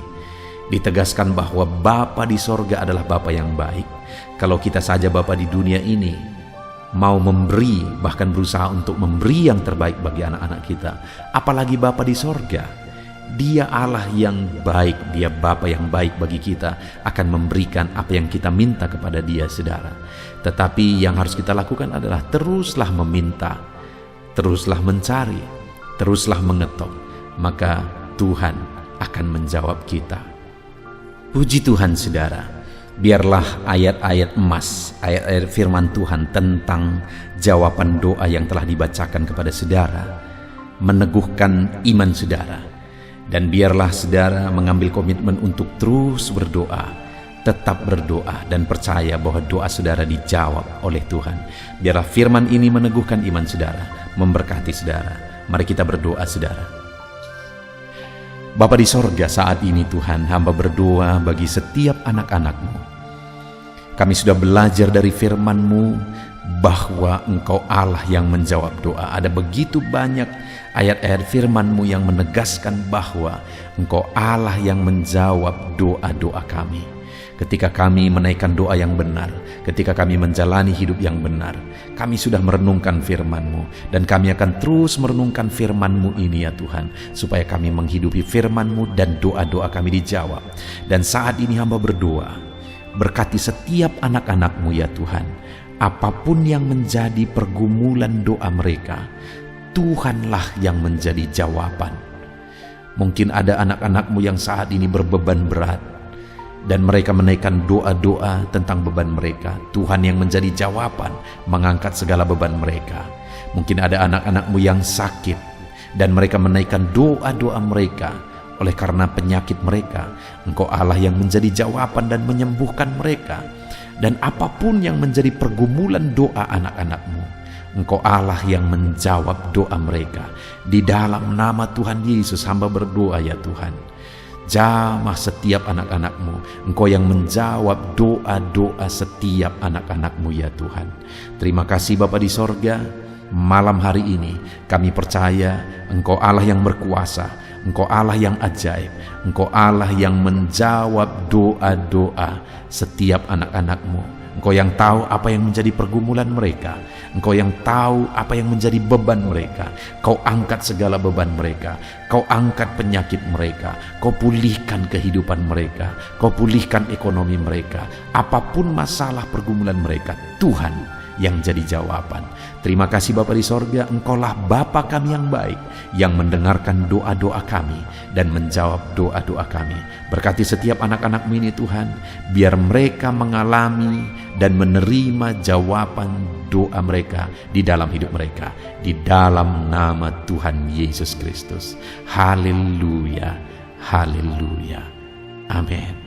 ditegaskan bahwa Bapa di sorga adalah Bapa yang baik. Kalau kita saja Bapa di dunia ini mau memberi, bahkan berusaha untuk memberi yang terbaik bagi anak-anak kita, apalagi Bapa di sorga. Dia Allah yang baik, Dia Bapa yang baik bagi kita, akan memberikan apa yang kita minta kepada Dia, saudara. Tetapi yang harus kita lakukan adalah teruslah meminta, teruslah mencari, teruslah mengetok, maka Tuhan akan menjawab kita. Puji Tuhan, saudara. Biarlah ayat-ayat emas, ayat-ayat firman Tuhan tentang jawaban doa yang telah dibacakan kepada saudara meneguhkan iman saudara. Dan biarlah saudara mengambil komitmen untuk terus berdoa, tetap berdoa, dan percaya bahwa doa saudara dijawab oleh Tuhan. Biarlah firman ini meneguhkan iman saudara, memberkati saudara. Mari kita berdoa, saudara. Bapa di sorga, saat ini Tuhan, hamba berdoa bagi setiap anak-anak-Mu. Kami sudah belajar dari firman-Mu bahwa Engkau Allah yang menjawab doa. Ada begitu banyak ayat-ayat firman-Mu yang menegaskan bahwa Engkau Allah yang menjawab doa-doa kami. Ketika kami menaikkan doa yang benar, ketika kami menjalani hidup yang benar, kami sudah merenungkan firman-Mu, dan kami akan terus merenungkan firman-Mu ini ya Tuhan, supaya kami menghidupi firman-Mu dan doa-doa kami dijawab. Dan saat ini hamba berdoa, berkati setiap anak-anak-Mu ya Tuhan. Apapun yang menjadi pergumulan doa mereka, Tuhanlah yang menjadi jawaban. Mungkin ada anak-anak-Mu yang saat ini berbeban berat, dan mereka menaikkan doa-doa tentang beban mereka. Tuhan yang menjadi jawaban, mengangkat segala beban mereka. Mungkin ada anak-anak-Mu yang sakit, dan mereka menaikkan doa-doa mereka. Oleh karena penyakit mereka, Engkau Allah yang menjadi jawaban dan menyembuhkan mereka. Dan apapun yang menjadi pergumulan doa anak-anak-Mu, Engkau Allah yang menjawab doa mereka. Di dalam nama Tuhan Yesus hamba berdoa ya Tuhan, jamah setiap anak-anak-Mu. Engkau yang menjawab doa-doa setiap anak-anak-Mu ya Tuhan. Terima kasih Bapa di sorga. Malam hari ini kami percaya Engkau Allah yang berkuasa, Engkau Allah yang ajaib, Engkau Allah yang menjawab doa-doa setiap anak-anak-Mu. Engkau yang tahu apa yang menjadi pergumulan mereka, Engkau yang tahu apa yang menjadi beban mereka. Kau angkat segala beban mereka, Kau angkat penyakit mereka, Kau pulihkan kehidupan mereka, Kau pulihkan ekonomi mereka. Apapun masalah pergumulan mereka, Tuhan yang jadi jawaban. Terima kasih Bapa di sorga, Engkaulah Bapa kami yang baik, yang mendengarkan doa-doa kami dan menjawab doa-doa kami. Berkati setiap anak-anak-Mu ini Tuhan, biar mereka mengalami dan menerima jawaban doa mereka di dalam hidup mereka, di dalam nama Tuhan Yesus Kristus. Haleluya, haleluya, amin.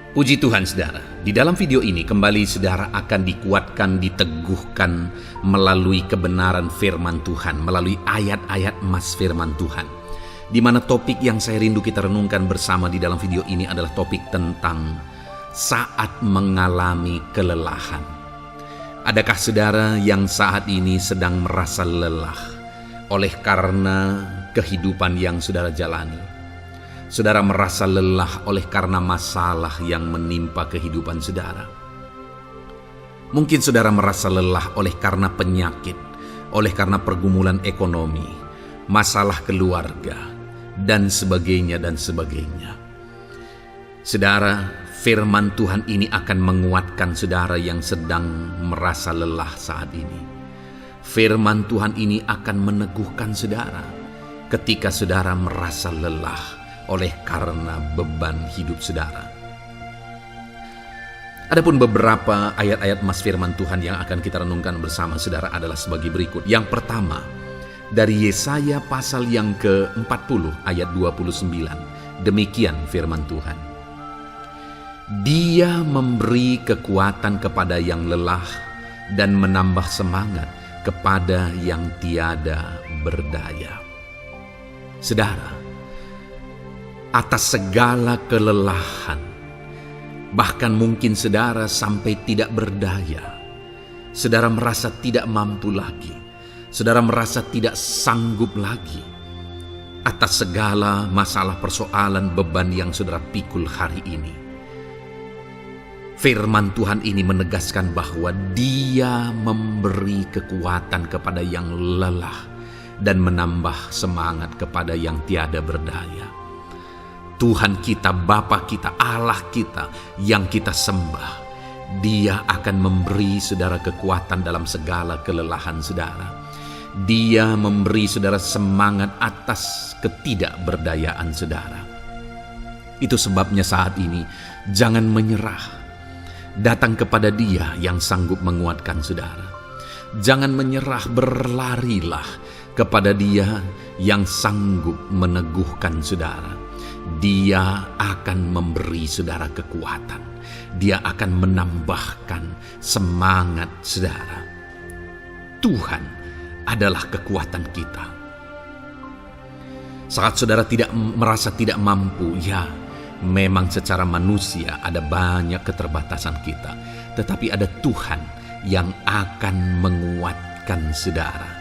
Puji Tuhan saudara, di dalam video ini kembali saudara akan dikuatkan, diteguhkan melalui kebenaran firman Tuhan, melalui ayat-ayat emas firman Tuhan. Di mana topik yang saya rindu kita renungkan bersama di dalam video ini adalah topik tentang saat mengalami kelelahan. Adakah saudara yang saat ini sedang merasa lelah oleh karena kehidupan yang saudara jalani? Saudara merasa lelah oleh karena masalah yang menimpa kehidupan saudara. Mungkin saudara merasa lelah oleh karena penyakit, oleh karena pergumulan ekonomi, masalah keluarga, dan sebagainya dan sebagainya. Saudara, firman Tuhan ini akan menguatkan saudara yang sedang merasa lelah saat ini. Firman Tuhan ini akan meneguhkan saudara ketika saudara merasa lelah oleh karena beban hidup saudara. Adapun beberapa ayat-ayat mas firman Tuhan yang akan kita renungkan bersama saudara adalah sebagai berikut. Yang pertama, dari Yesaya pasal yang ke-40 ayat 29. Demikian firman Tuhan. Dia memberi kekuatan kepada yang lelah dan menambah semangat kepada yang tiada berdaya. Saudara, atas segala kelelahan, bahkan mungkin saudara sampai tidak berdaya, saudara merasa tidak mampu lagi, saudara merasa tidak sanggup lagi atas segala masalah persoalan beban yang saudara pikul hari ini. Firman Tuhan ini menegaskan bahwa Dia memberi kekuatan kepada yang lelah dan menambah semangat kepada yang tiada berdaya. Tuhan kita, Bapa kita, Allah kita yang kita sembah, Dia akan memberi saudara kekuatan dalam segala kelelahan saudara. Dia memberi saudara semangat atas ketidakberdayaan saudara. Itu sebabnya saat ini jangan menyerah. Datang kepada Dia yang sanggup menguatkan saudara. Jangan menyerah, berlarilah kepada Dia yang sanggup meneguhkan saudara. Dia akan memberi saudara kekuatan. Dia akan menambahkan semangat saudara. Tuhan adalah kekuatan kita. Saat saudara merasa tidak mampu, ya memang secara manusia ada banyak keterbatasan kita. Tetapi ada Tuhan yang akan menguatkan saudara.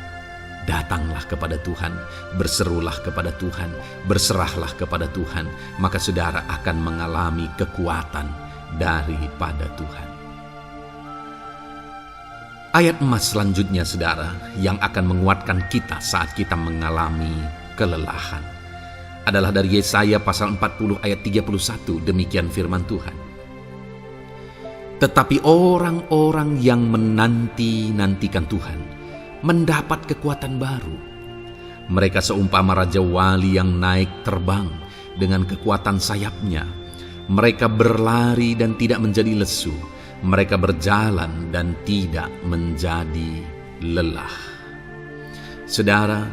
Datanglah kepada Tuhan, berserulah kepada Tuhan, berserahlah kepada Tuhan, maka saudara akan mengalami kekuatan daripada Tuhan. Ayat emas selanjutnya saudara yang akan menguatkan kita saat kita mengalami kelelahan adalah dari Yesaya pasal 40 ayat 31. Demikian firman Tuhan. Tetapi orang-orang yang menanti-nantikan Tuhan mendapat kekuatan baru. Mereka seumpama raja wali yang naik terbang dengan kekuatan sayapnya. Mereka berlari dan tidak menjadi lesu. Mereka berjalan dan tidak menjadi lelah. Saudara,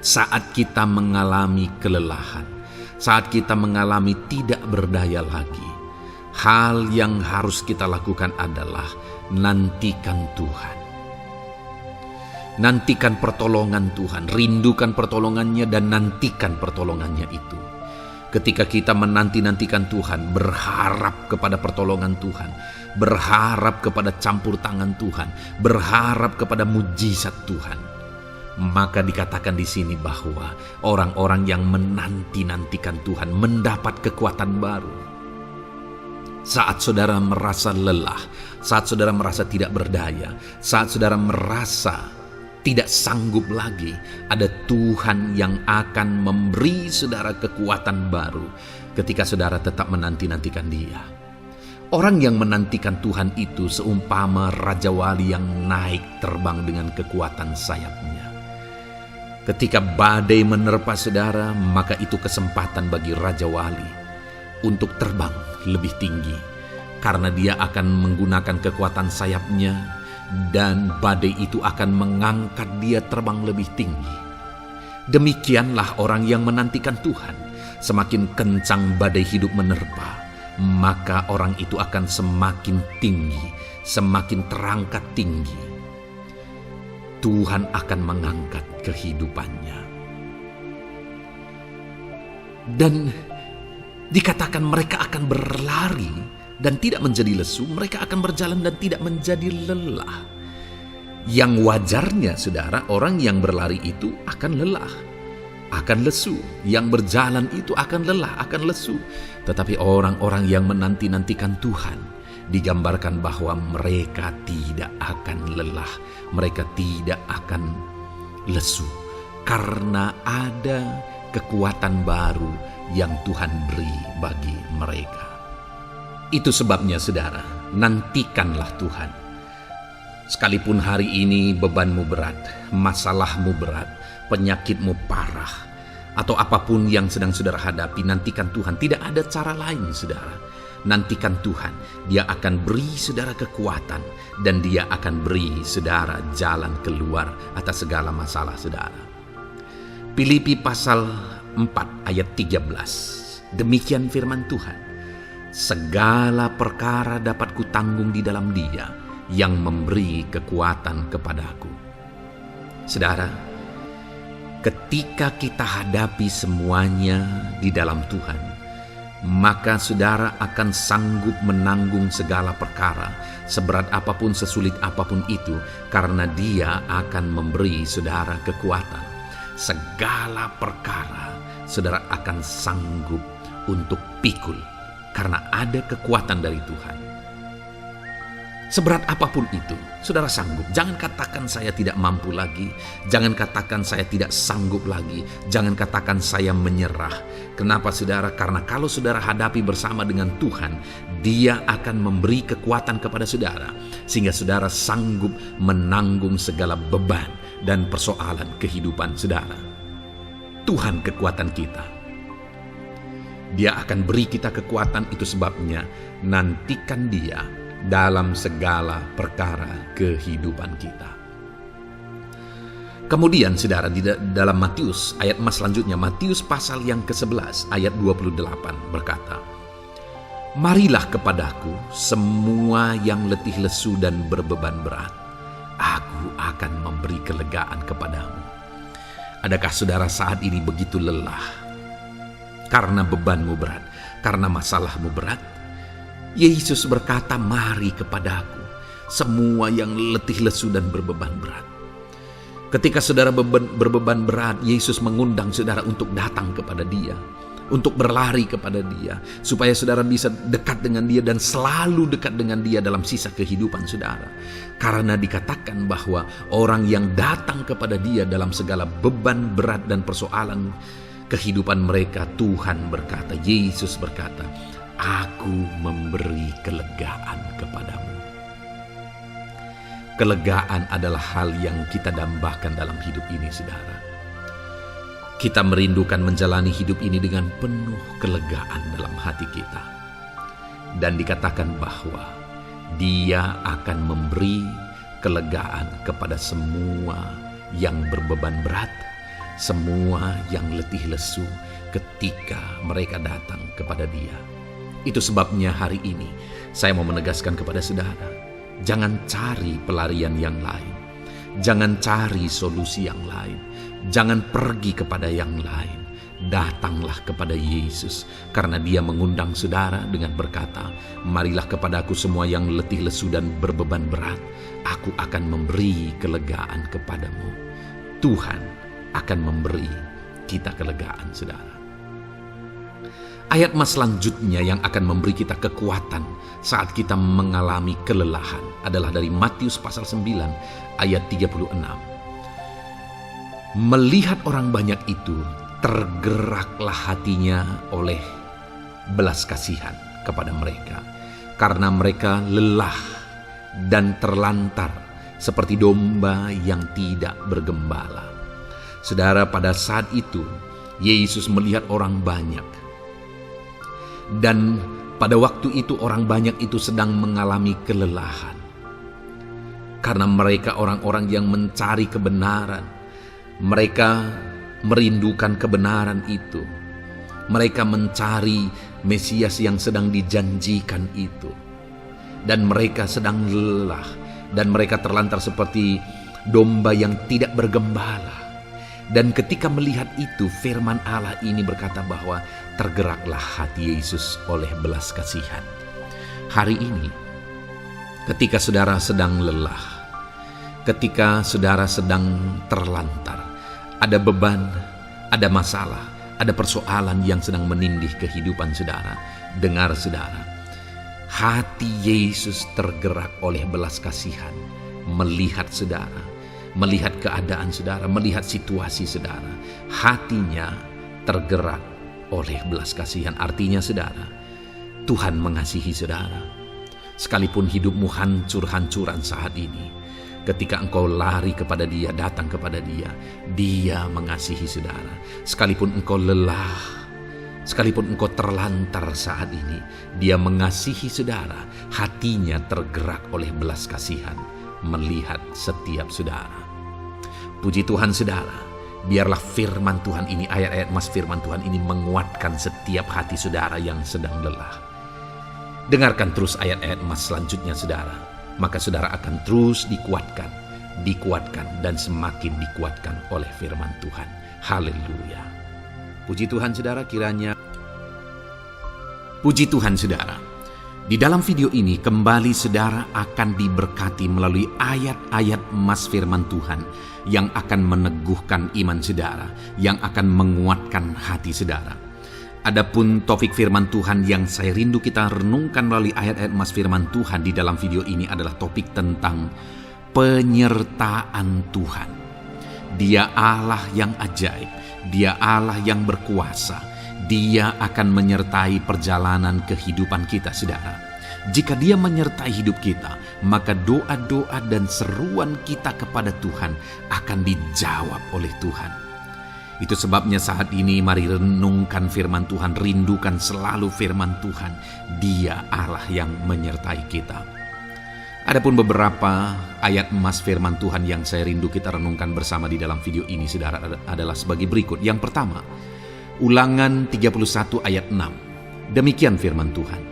saat kita mengalami kelelahan, saat kita mengalami tidak berdaya lagi, hal yang harus kita lakukan adalah nantikan Tuhan. Nantikan pertolongan Tuhan, rindukan pertolongannya dan nantikan pertolongannya itu. Ketika kita menanti-nantikan Tuhan, berharap kepada pertolongan Tuhan, berharap kepada campur tangan Tuhan, berharap kepada mujizat Tuhan, maka dikatakan di sini bahwa orang-orang yang menanti-nantikan Tuhan mendapat kekuatan baru. Saat saudara merasa lelah, saat saudara merasa tidak berdaya, saat saudara merasa tidak sanggup lagi, ada Tuhan yang akan memberi saudara kekuatan baru ketika saudara tetap menanti-nantikan Dia. Orang yang menantikan Tuhan itu seumpama raja wali yang naik terbang dengan kekuatan sayapnya. Ketika badai menerpa saudara, maka itu kesempatan bagi raja wali untuk terbang lebih tinggi, karena dia akan menggunakan kekuatan sayapnya. Dan badai itu akan mengangkat dia terbang lebih tinggi. Demikianlah orang yang menantikan Tuhan. Semakin kencang badai hidup menerpa, maka orang itu akan semakin tinggi, semakin terangkat tinggi. Tuhan akan mengangkat kehidupannya. Dan dikatakan mereka akan berlari dan tidak menjadi lesu, mereka akan berjalan dan tidak menjadi lelah. Yang wajarnya saudara, orang yang berlari itu akan lelah, akan lesu. Yang berjalan itu akan lelah, akan lesu. Tetapi orang-orang yang menanti-nantikan Tuhan, digambarkan bahwa mereka tidak akan lelah, mereka tidak akan lesu, karena ada kekuatan baru yang Tuhan beri bagi mereka. Itu sebabnya saudara, nantikanlah Tuhan. Sekalipun hari ini bebanmu berat, masalahmu berat, penyakitmu parah, atau apapun yang sedang saudara hadapi, nantikan Tuhan. Tidak ada cara lain, saudara. Nantikan Tuhan. Dia akan beri saudara kekuatan, dan Dia akan beri saudara jalan keluar atas segala masalah saudara. Filipi pasal 4 ayat 13. Demikian firman Tuhan. Segala perkara dapat kutanggung di dalam Dia yang memberi kekuatan kepadaku. Saudara, ketika kita hadapi semuanya di dalam Tuhan, maka saudara akan sanggup menanggung segala perkara, seberat apapun, sesulit apapun itu, karena Dia akan memberi saudara kekuatan. Segala perkara saudara akan sanggup untuk pikul, karena ada kekuatan dari Tuhan. Seberat apapun itu, saudara sanggup. Jangan katakan saya tidak mampu lagi. Jangan katakan saya tidak sanggup lagi. Jangan katakan saya menyerah. Kenapa saudara? Karena kalau saudara hadapi bersama dengan Tuhan, Dia akan memberi kekuatan kepada saudara, sehingga saudara sanggup menanggung segala beban dan persoalan kehidupan saudara. Tuhan kekuatan kita. Dia akan beri kita kekuatan, itu sebabnya nantikan Dia dalam segala perkara kehidupan kita. Kemudian saudara, di dalam Matius ayat selanjutnya, Matius pasal yang ke-11 ayat 28 berkata, "Marilah kepadaku semua yang letih lesu dan berbeban berat, aku akan memberi kelegaan kepadamu." Adakah saudara saat ini begitu lelah karena bebanmu berat, karena masalahmu berat? Yesus berkata, "Mari kepadaku semua yang letih lesu dan berbeban berat." Ketika saudara berbeban berat, Yesus mengundang saudara untuk datang kepada Dia, untuk berlari kepada Dia, supaya saudara bisa dekat dengan Dia dan selalu dekat dengan Dia dalam sisa kehidupan saudara. Karena dikatakan bahwa orang yang datang kepada Dia dalam segala beban berat dan persoalan kehidupan mereka, Tuhan berkata, Yesus berkata, "Aku memberi kelegaan kepadamu." Kelegaan adalah hal yang kita dambakan dalam hidup ini, saudara. Kita merindukan menjalani hidup ini dengan penuh kelegaan dalam hati kita. Dan dikatakan bahwa Dia akan memberi kelegaan kepada semua yang berbeban berat, semua yang letih lesu ketika mereka datang kepada Dia. Itu sebabnya hari ini saya mau menegaskan kepada saudara, jangan cari pelarian yang lain. Jangan cari solusi yang lain. Jangan pergi kepada yang lain. Datanglah kepada Yesus, karena Dia mengundang saudara dengan berkata, "Marilah kepadaku semua yang letih lesu dan berbeban berat, aku akan memberi kelegaan kepadamu." Tuhan akan memberi kita kelegaan, saudara. Ayat selanjutnya yang akan memberi kita kekuatan saat kita mengalami kelelahan adalah dari Matius pasal 9 ayat 36. Melihat orang banyak itu, tergeraklah hatinya oleh belas kasihan kepada mereka, karena mereka lelah dan terlantar seperti domba yang tidak bergembala. Saudara, pada saat itu Yesus melihat orang banyak. Dan pada waktu itu orang banyak itu sedang mengalami kelelahan. Karena mereka orang-orang yang mencari kebenaran. Mereka merindukan kebenaran itu. Mereka mencari Mesias yang sedang dijanjikan itu. Dan mereka sedang lelah. Dan mereka terlantar seperti domba yang tidak bergembala. Dan ketika melihat itu, firman Allah ini berkata bahwa tergeraklah hati Yesus oleh belas kasihan. Hari ini, ketika saudara sedang lelah, ketika saudara sedang terlantar, ada beban, ada masalah, ada persoalan yang sedang menindih kehidupan saudara, dengar saudara, hati Yesus tergerak oleh belas kasihan, melihat saudara, melihat keadaan saudara, melihat situasi saudara. Hatinya tergerak oleh belas kasihan. Artinya saudara, Tuhan mengasihi saudara. Sekalipun hidupmu hancur-hancuran saat ini, Ketika engkau lari kepada Dia, datang kepada Dia, Dia mengasihi saudara. Sekalipun engkau lelah, sekalipun engkau terlantar saat ini, Dia mengasihi saudara. Hatinya tergerak oleh belas kasihan melihat setiap saudara. Puji Tuhan saudara, biarlah firman Tuhan ini, ayat-ayat mas firman Tuhan ini menguatkan setiap hati saudara yang sedang lelah. Dengarkan terus ayat-ayat mas selanjutnya saudara, maka saudara akan terus dikuatkan dan semakin dikuatkan oleh firman Tuhan. Haleluya. Puji Tuhan saudara, Puji Tuhan saudara, di dalam video ini kembali saudara akan diberkati melalui ayat-ayat mas firman Tuhan yang akan meneguhkan iman saudara, yang akan menguatkan hati saudara. Adapun topik firman Tuhan yang saya rindu kita renungkan melalui ayat-ayat mas firman Tuhan di dalam video ini adalah topik tentang penyertaan Tuhan. Dia Allah yang ajaib, Dia Allah yang berkuasa. Dia akan menyertai perjalanan kehidupan kita saudara. Jika Dia menyertai hidup kita, maka doa-doa dan seruan kita kepada Tuhan akan dijawab oleh Tuhan. Itu sebabnya saat ini mari renungkan firman Tuhan, rindukan selalu firman Tuhan. Dia Allah yang menyertai kita. Adapun beberapa ayat emas firman Tuhan yang saya rindu kita renungkan bersama di dalam video ini saudara adalah sebagai berikut. Yang pertama, Ulangan 31 ayat 6. Demikian firman Tuhan.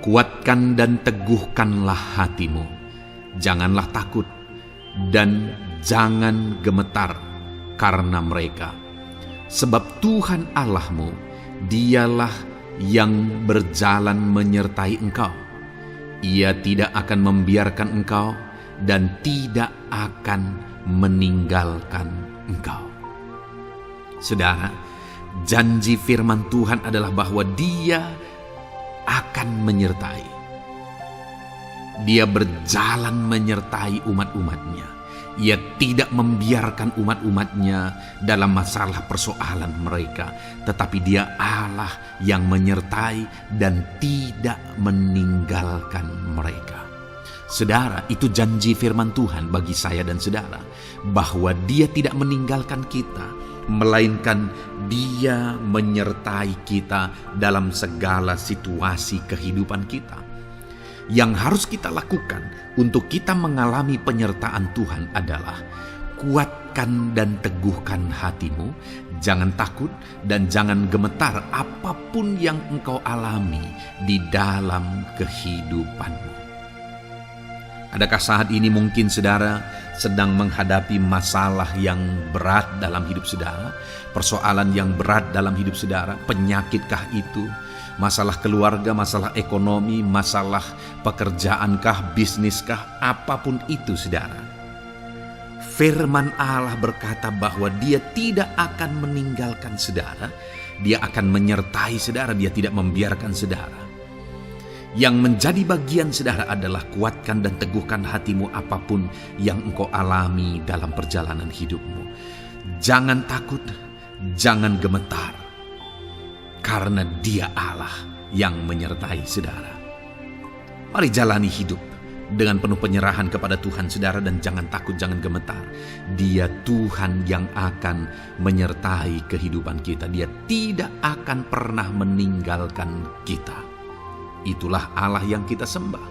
Kuatkan dan teguhkanlah hatimu. Janganlah takut dan jangan gemetar karena mereka. Sebab Tuhan Allahmu, Dialah yang berjalan menyertai engkau. Ia tidak akan membiarkan engkau dan tidak akan meninggalkan engkau. Saudara, janji firman Tuhan adalah bahwa Dia akan menyertai. Dia berjalan menyertai umat-umatnya. Ia tidak membiarkan umat-umatnya dalam masalah persoalan mereka, tetapi Dia Allah yang menyertai dan tidak meninggalkan mereka. Saudara, itu janji firman Tuhan bagi saya dan saudara, bahwa Dia tidak meninggalkan kita, melainkan Dia menyertai kita dalam segala situasi kehidupan kita. Yang harus kita lakukan untuk kita mengalami penyertaan Tuhan adalah kuatkan dan teguhkan hatimu, jangan takut dan jangan gemetar apapun yang engkau alami di dalam kehidupanmu. Adakah saat ini mungkin saudara sedang menghadapi masalah yang berat dalam hidup saudara, persoalan yang berat dalam hidup saudara, penyakitkah itu? Masalah keluarga, masalah ekonomi, masalah pekerjaankah, bisniskah, apapun itu saudara. Firman Allah berkata bahwa Dia tidak akan meninggalkan saudara. Dia akan menyertai saudara, Dia tidak membiarkan saudara. Yang menjadi bagian saudara adalah kuatkan dan teguhkan hatimu apapun yang engkau alami dalam perjalanan hidupmu. Jangan takut, jangan gemetar. Karena Dia Allah yang menyertai saudara. Mari jalani hidup dengan penuh penyerahan kepada Tuhan saudara, dan jangan takut, jangan gemetar. Dia Tuhan yang akan menyertai kehidupan kita. Dia tidak akan pernah meninggalkan kita. Itulah Allah yang kita sembah.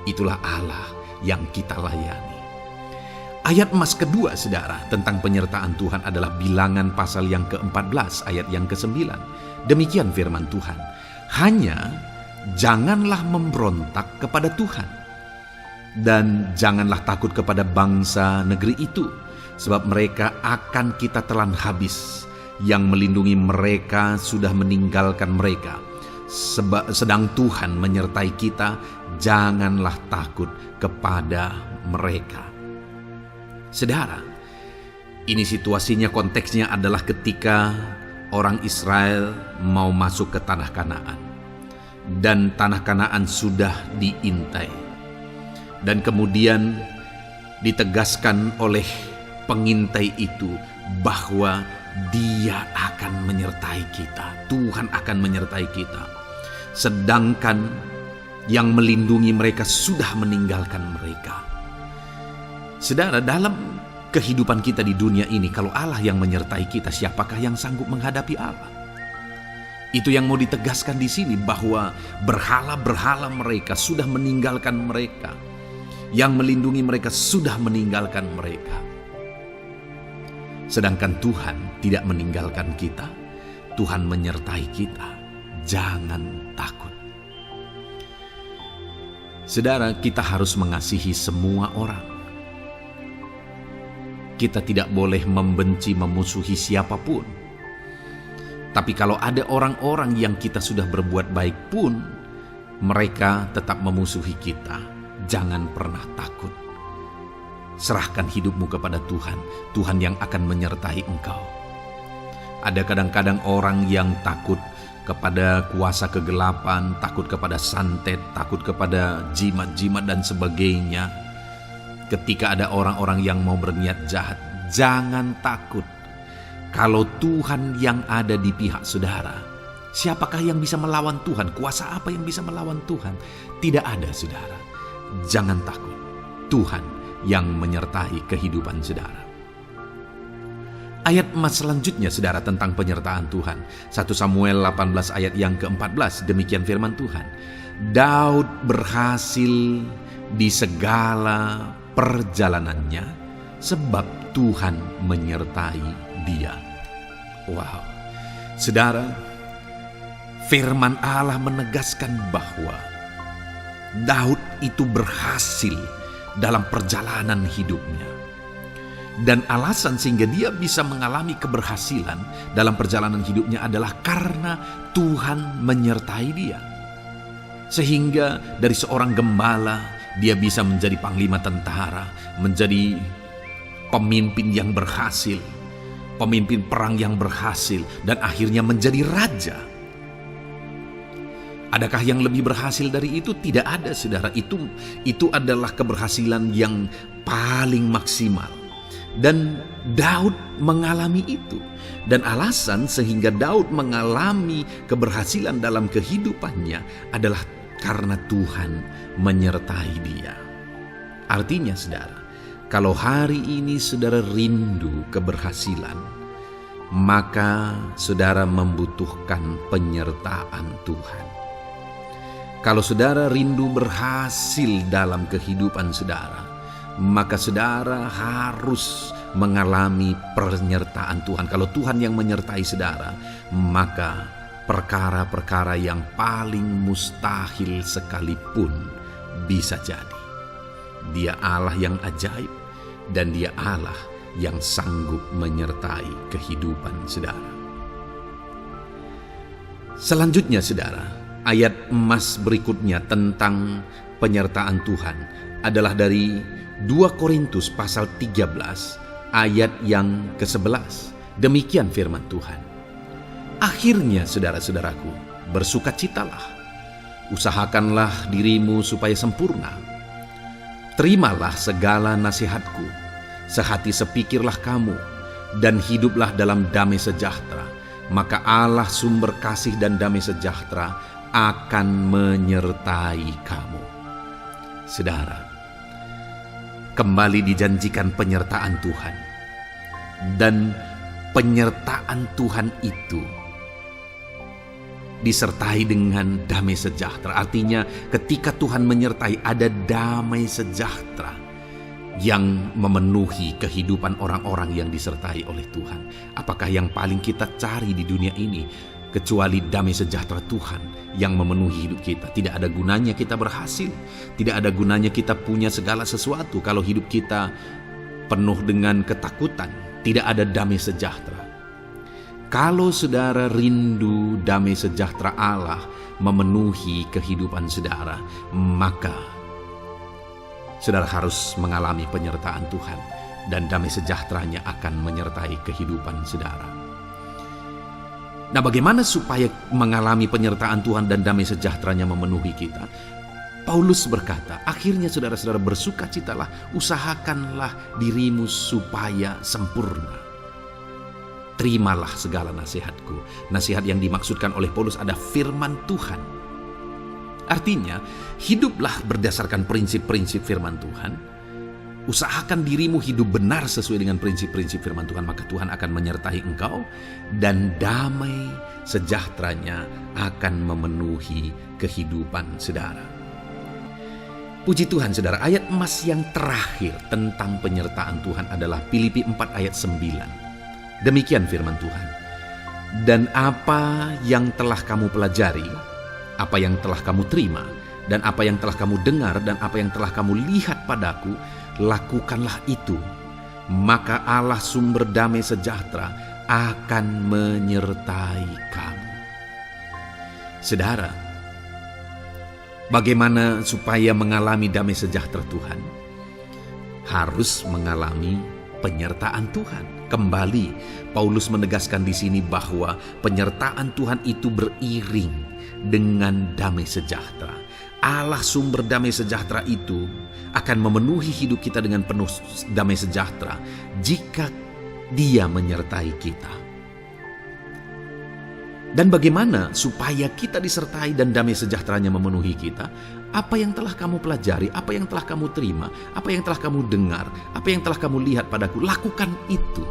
Itulah Allah yang kita layani. Ayat emas kedua saudara tentang penyertaan Tuhan adalah Bilangan pasal yang ke-14 ayat yang ke-9. Demikian firman Tuhan. Hanya janganlah memberontak kepada Tuhan, dan janganlah takut kepada bangsa negeri itu, sebab mereka akan kita telan habis. Yang melindungi mereka sudah meninggalkan mereka. Sedang Tuhan menyertai kita, janganlah takut kepada mereka. Saudara, ini situasinya, konteksnya adalah ketika orang Israel mau masuk ke tanah Kanaan, dan tanah Kanaan sudah diintai, dan kemudian ditegaskan oleh pengintai itu bahwa Dia akan menyertai kita, Tuhan akan menyertai kita, sedangkan yang melindungi mereka sudah meninggalkan mereka. Saudara, dalam kehidupan kita di dunia ini, kalau Allah yang menyertai kita, siapakah yang sanggup menghadapi Allah? Itu yang mau ditegaskan di sini, bahwa berhala-berhala mereka sudah meninggalkan mereka. Yang melindungi mereka sudah meninggalkan mereka. Sedangkan Tuhan tidak meninggalkan kita. Tuhan menyertai kita. Jangan takut. Saudara, kita harus mengasihi semua orang. Kita tidak boleh membenci, memusuhi siapapun. Tapi kalau ada orang-orang yang kita sudah berbuat baik pun, mereka tetap memusuhi kita, jangan pernah takut. Serahkan hidupmu kepada Tuhan, Tuhan yang akan menyertai engkau. Ada kadang-kadang orang yang takut kepada kuasa kegelapan, takut kepada santet, takut kepada jimat-jimat dan sebagainya. Ketika ada orang-orang yang mau berniat jahat, jangan takut. Kalau Tuhan yang ada di pihak saudara, siapakah yang bisa melawan Tuhan? Kuasa apa yang bisa melawan Tuhan? Tidak ada, saudara. Jangan takut. Tuhan yang menyertai kehidupan saudara. Ayat emas selanjutnya, saudara, tentang penyertaan Tuhan. 1 Samuel 18 ayat yang ke-14, demikian firman Tuhan. Daud berhasil di segala perjalanannya sebab Tuhan menyertai dia. Wow. Saudara, firman Allah menegaskan bahwa Daud itu berhasil dalam perjalanan hidupnya. Dan alasan sehingga dia bisa mengalami keberhasilan dalam perjalanan hidupnya adalah karena Tuhan menyertai dia. Sehingga dari seorang gembala, dia bisa menjadi panglima tentara, menjadi pemimpin yang berhasil, pemimpin perang yang berhasil, dan akhirnya menjadi raja. Adakah yang lebih berhasil dari itu? Tidak ada, saudara. Itu adalah keberhasilan yang paling maksimal. Dan Daud mengalami itu. Dan alasan sehingga Daud mengalami keberhasilan dalam kehidupannya adalah karena Tuhan menyertai dia. Artinya, saudara, kalau hari ini saudara rindu keberhasilan, maka saudara membutuhkan penyertaan Tuhan. Kalau saudara rindu berhasil dalam kehidupan saudara, maka saudara harus mengalami penyertaan Tuhan. Kalau Tuhan yang menyertai saudara, maka perkara-perkara yang paling mustahil sekalipun bisa jadi. Dia Allah yang ajaib, dan Dia Allah yang sanggup menyertai kehidupan saudara. Selanjutnya, saudara, ayat emas berikutnya tentang penyertaan Tuhan adalah dari 2 Korintus pasal 13 ayat yang ke-11. Demikian firman Tuhan. Akhirnya, saudara-saudaraku, bersukacitalah. Usahakanlah dirimu supaya sempurna. Terimalah segala nasihatku. Sehati sepikirlah kamu, dan hiduplah dalam damai sejahtera. Maka Allah sumber kasih dan damai sejahtera akan menyertai kamu. Saudara, kembali dijanjikan penyertaan Tuhan. Dan penyertaan Tuhan itu disertai dengan damai sejahtera. Artinya ketika Tuhan menyertai, ada damai sejahtera yang memenuhi kehidupan orang-orang yang disertai oleh Tuhan. Apakah yang paling kita cari di dunia ini kecuali damai sejahtera Tuhan yang memenuhi hidup kita? Tidak ada gunanya kita berhasil, tidak ada gunanya kita punya segala sesuatu kalau hidup kita penuh dengan ketakutan, tidak ada damai sejahtera. Kalau saudara rindu damai sejahtera Allah memenuhi kehidupan saudara, maka saudara harus mengalami penyertaan Tuhan, dan damai sejahteranya akan menyertai kehidupan saudara. Nah, bagaimana supaya mengalami penyertaan Tuhan dan damai sejahteranya memenuhi kita? Paulus berkata, akhirnya saudara-saudara bersukacitalah, usahakanlah dirimu supaya sempurna. Terimalah segala nasihatku. Nasihat yang dimaksudkan oleh Paulus ada firman Tuhan. Artinya, hiduplah berdasarkan prinsip-prinsip firman Tuhan. usahakan dirimu hidup benar sesuai dengan prinsip-prinsip firman Tuhan, maka Tuhan akan menyertai engkau dan damai sejahteranya akan memenuhi kehidupan saudara. Puji Tuhan saudara, ayat emas yang terakhir tentang penyertaan Tuhan adalah Filipi 4 ayat 9. Demikian firman Tuhan. Dan apa yang telah kamu pelajari, apa yang telah kamu terima, dan apa yang telah kamu dengar, dan apa yang telah kamu lihat padaku, lakukanlah itu. Maka Allah sumber damai sejahtera akan menyertai kamu. Saudara, bagaimana supaya mengalami damai sejahtera Tuhan? Harus mengalami penyertaan Tuhan. Kembali, Paulus menegaskan di sini bahwa penyertaan Tuhan itu beriring dengan damai sejahtera. Allah sumber damai sejahtera itu akan memenuhi hidup kita dengan penuh damai sejahtera jika Dia menyertai kita. Dan bagaimana supaya kita disertai dan damai sejahteranya memenuhi kita? Apa yang telah kamu pelajari, apa yang telah kamu terima, apa yang telah kamu dengar, apa yang telah kamu lihat padaku, lakukan itu.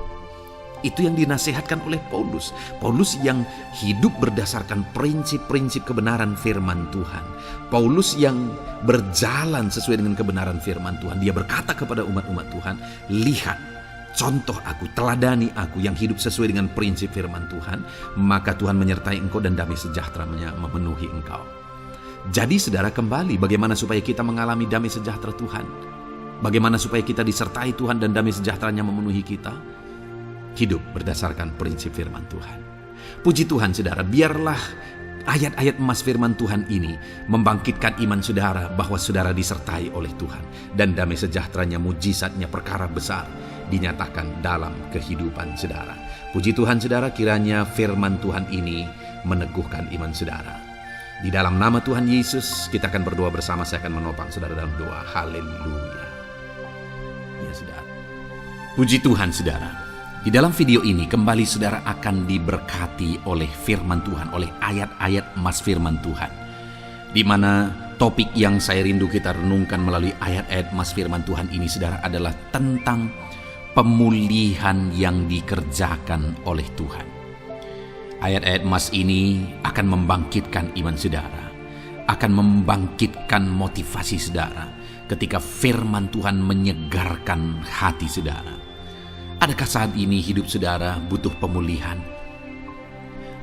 Itu yang dinasihatkan oleh Paulus. Paulus yang hidup berdasarkan prinsip-prinsip kebenaran firman Tuhan. Paulus yang berjalan sesuai dengan kebenaran firman Tuhan. Dia berkata kepada umat-umat Tuhan, lihat, contoh aku, teladani aku yang hidup sesuai dengan prinsip firman Tuhan, maka Tuhan menyertai engkau dan damai sejahteranya memenuhi engkau. Jadi saudara, kembali bagaimana supaya kita mengalami damai sejahtera Tuhan? Bagaimana supaya kita disertai Tuhan dan damai sejahteranya memenuhi kita? Hidup berdasarkan prinsip firman Tuhan. Puji Tuhan saudara, biarlah ayat-ayat emas firman Tuhan ini membangkitkan iman saudara bahwa saudara disertai oleh Tuhan. Dan damai sejahteranya, mujizatnya, perkara besar dinyatakan dalam kehidupan saudara. Puji Tuhan saudara, kiranya firman Tuhan ini meneguhkan iman saudara. Di dalam nama Tuhan Yesus kita akan berdoa bersama. Saya akan menopang saudara dalam doa. Haleluya. Ya saudara. Puji Tuhan saudara. Di dalam video ini kembali saudara akan diberkati oleh firman Tuhan, oleh ayat-ayat emas firman Tuhan. Di mana topik yang saya rindu kita renungkan melalui ayat-ayat emas firman Tuhan ini saudara adalah tentang pemulihan yang dikerjakan oleh Tuhan. Ayat-ayat emas ini akan membangkitkan iman saudara, akan membangkitkan motivasi saudara ketika firman Tuhan menyegarkan hati saudara. Adakah saat ini hidup saudara butuh pemulihan?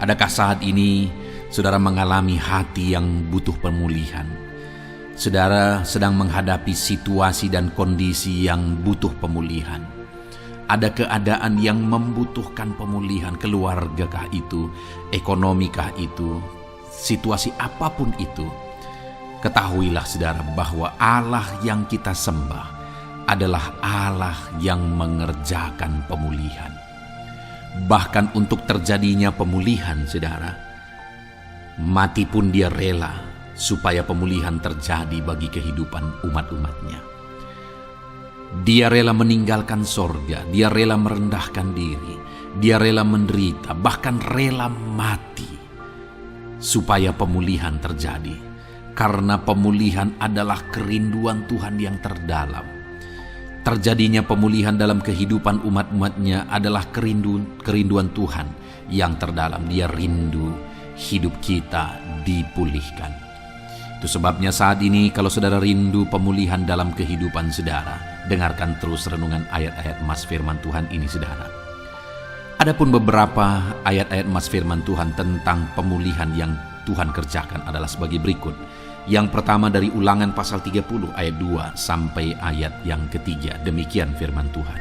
Adakah saat ini saudara mengalami hati yang butuh pemulihan? Saudara sedang menghadapi situasi dan kondisi yang butuh pemulihan. Ada keadaan yang membutuhkan pemulihan, keluargakah itu, ekonomikah itu, situasi apapun itu. Ketahuilah saudara bahwa Allah yang kita sembah adalah Allah yang mengerjakan pemulihan. Bahkan untuk terjadinya pemulihan saudara, mati pun Dia rela supaya pemulihan terjadi bagi kehidupan umat-umatnya. Dia rela meninggalkan sorga, Dia rela merendahkan diri, Dia rela menderita, bahkan rela mati supaya pemulihan terjadi. Karena pemulihan adalah kerinduan Tuhan yang terdalam. Terjadinya pemulihan dalam kehidupan umat-umatnya adalah kerinduan Tuhan yang terdalam. Dia rindu hidup kita dipulihkan. Itu sebabnya saat ini kalau saudara rindu pemulihan dalam kehidupan saudara, dengarkan terus renungan ayat-ayat emas firman Tuhan ini saudara. Adapun beberapa ayat-ayat emas firman Tuhan tentang pemulihan yang Tuhan kerjakan adalah sebagai berikut. Yang pertama dari Ulangan pasal 30 ayat 2 sampai ayat yang ketiga. Demikian firman Tuhan.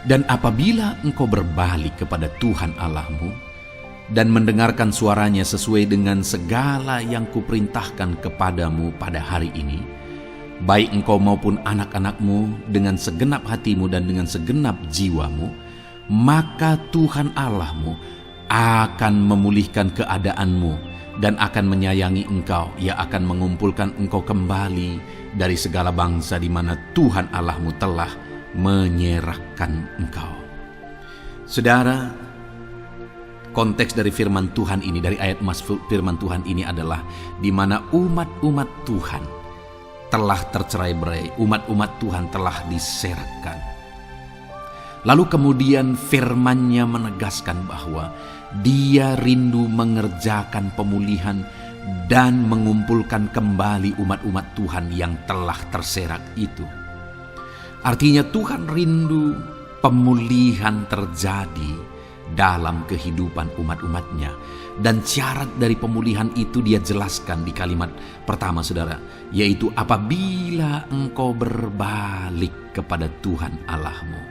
Dan apabila engkau berbalik kepada Tuhan Allahmu dan mendengarkan suaranya sesuai dengan segala yang kuperintahkan kepadamu pada hari ini, baik engkau maupun anak-anakmu dengan segenap hatimu dan dengan segenap jiwamu, maka Tuhan Allahmu akan memulihkan keadaanmu dan akan menyayangi engkau. Ia akan mengumpulkan engkau kembali dari segala bangsa di mana Tuhan Allahmu telah menyerahkan engkau. Saudara, konteks dari firman Tuhan ini, dari ayat emas firman Tuhan ini adalah di mana umat-umat Tuhan telah tercerai-berai, umat-umat Tuhan telah diserakkan. Lalu kemudian firman-Nya menegaskan bahwa Dia rindu mengerjakan pemulihan dan mengumpulkan kembali umat-umat Tuhan yang telah terserak itu. Artinya Tuhan rindu pemulihan terjadi dalam kehidupan umat-umatnya. Dan syarat dari pemulihan itu Dia jelaskan di kalimat pertama, saudara, yaitu apabila engkau berbalik kepada Tuhan Allahmu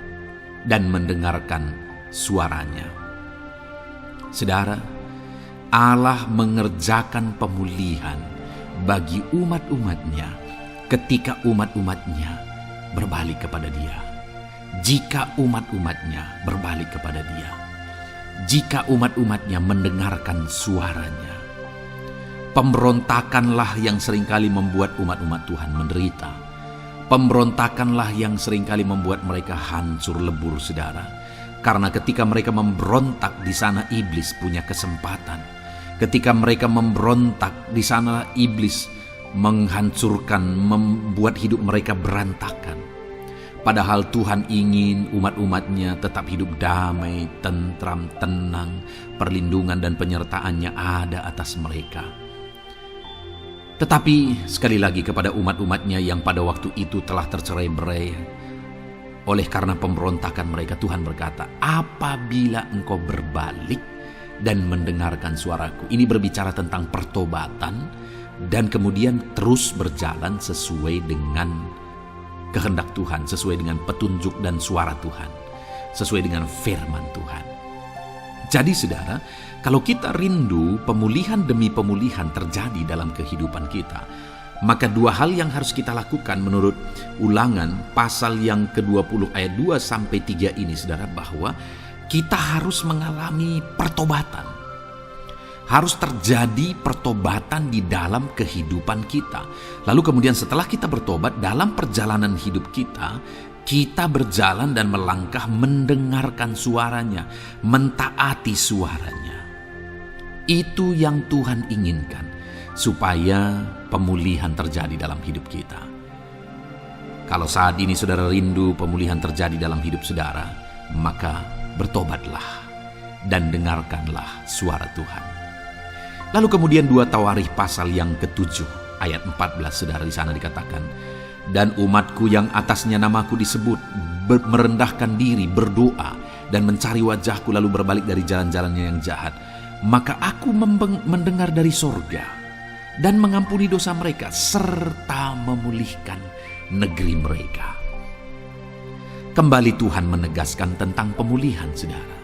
dan mendengarkan suaranya. Saudara, Allah mengerjakan pemulihan bagi umat-umatnya ketika umat-umatnya berbalik kepada Dia. Jika umat-umatnya berbalik kepada Dia, jika umat-umatnya mendengarkan suaranya. Pemberontakanlah yang seringkali membuat umat-umat Tuhan menderita. Pemberontakanlah yang seringkali membuat mereka hancur lebur, saudara. Karena ketika mereka memberontak, di sana iblis punya kesempatan. Ketika mereka memberontak, di sana iblis menghancurkan, membuat hidup mereka berantakan. Padahal Tuhan ingin umat-umatnya tetap hidup damai, tentram, tenang, perlindungan dan penyertaan-Nya ada atas mereka. Tetapi sekali lagi kepada umat-umatnya yang pada waktu itu telah tercerai-berai oleh karena pemberontakan mereka, Tuhan berkata, apabila engkau berbalik dan mendengarkan suaraku. Ini berbicara tentang pertobatan dan kemudian terus berjalan sesuai dengan kehendak Tuhan, sesuai dengan petunjuk dan suara Tuhan, sesuai dengan firman Tuhan. Jadi saudara, kalau kita rindu pemulihan demi pemulihan terjadi dalam kehidupan kita, maka dua hal yang harus kita lakukan menurut Ulangan pasal yang ke-20 ayat 2-3 ini, saudara, bahwa kita harus mengalami pertobatan. Harus terjadi pertobatan di dalam kehidupan kita. Lalu kemudian setelah kita bertobat, dalam perjalanan hidup kita, kita berjalan dan melangkah mendengarkan suaranya, mentaati suaranya. Itu yang Tuhan inginkan, supaya pemulihan terjadi dalam hidup kita. Kalau saat ini saudara rindu pemulihan terjadi dalam hidup saudara, maka bertobatlah dan dengarkanlah suara Tuhan. Lalu kemudian 2 Tawarikh pasal yang ke-7 ayat 14, saudara, di sana dikatakan, dan umatku yang atasnya namaku disebut merendahkan diri, berdoa dan mencari wajahku lalu berbalik dari jalan-jalannya yang jahat, maka aku mendengar dari sorga dan mengampuni dosa mereka serta memulihkan negeri mereka. Kembali Tuhan menegaskan tentang pemulihan, saudara,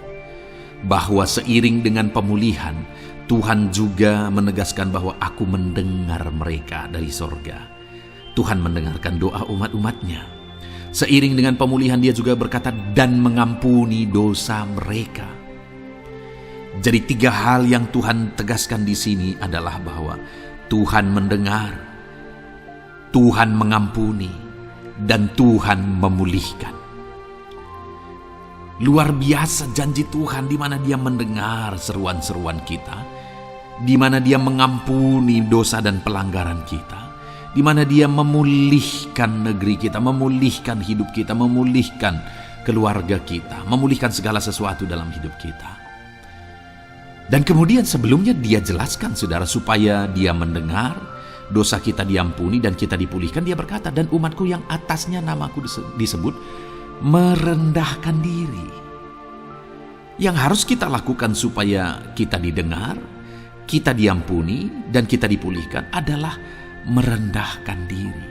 bahwa seiring dengan pemulihan Tuhan juga menegaskan bahwa aku mendengar mereka dari sorga. Tuhan mendengarkan doa umat-umatnya. Seiring dengan pemulihan Dia juga berkata dan mengampuni dosa mereka. Jadi 3 hal yang Tuhan tegaskan di sini adalah bahwa Tuhan mendengar, Tuhan mengampuni, dan Tuhan memulihkan. Luar biasa janji Tuhan di mana Dia mendengar seruan-seruan kita, di mana Dia mengampuni dosa dan pelanggaran kita, di mana Dia memulihkan negeri kita, memulihkan hidup kita, memulihkan keluarga kita, memulihkan segala sesuatu dalam hidup kita. Dan kemudian sebelumnya Dia jelaskan, saudara, supaya Dia mendengar, dosa kita diampuni dan kita dipulihkan. Dia berkata, dan umatku yang atasnya namaku disebut merendahkan diri. Yang harus kita lakukan supaya kita didengar, kita diampuni, dan kita dipulihkan adalah merendahkan diri.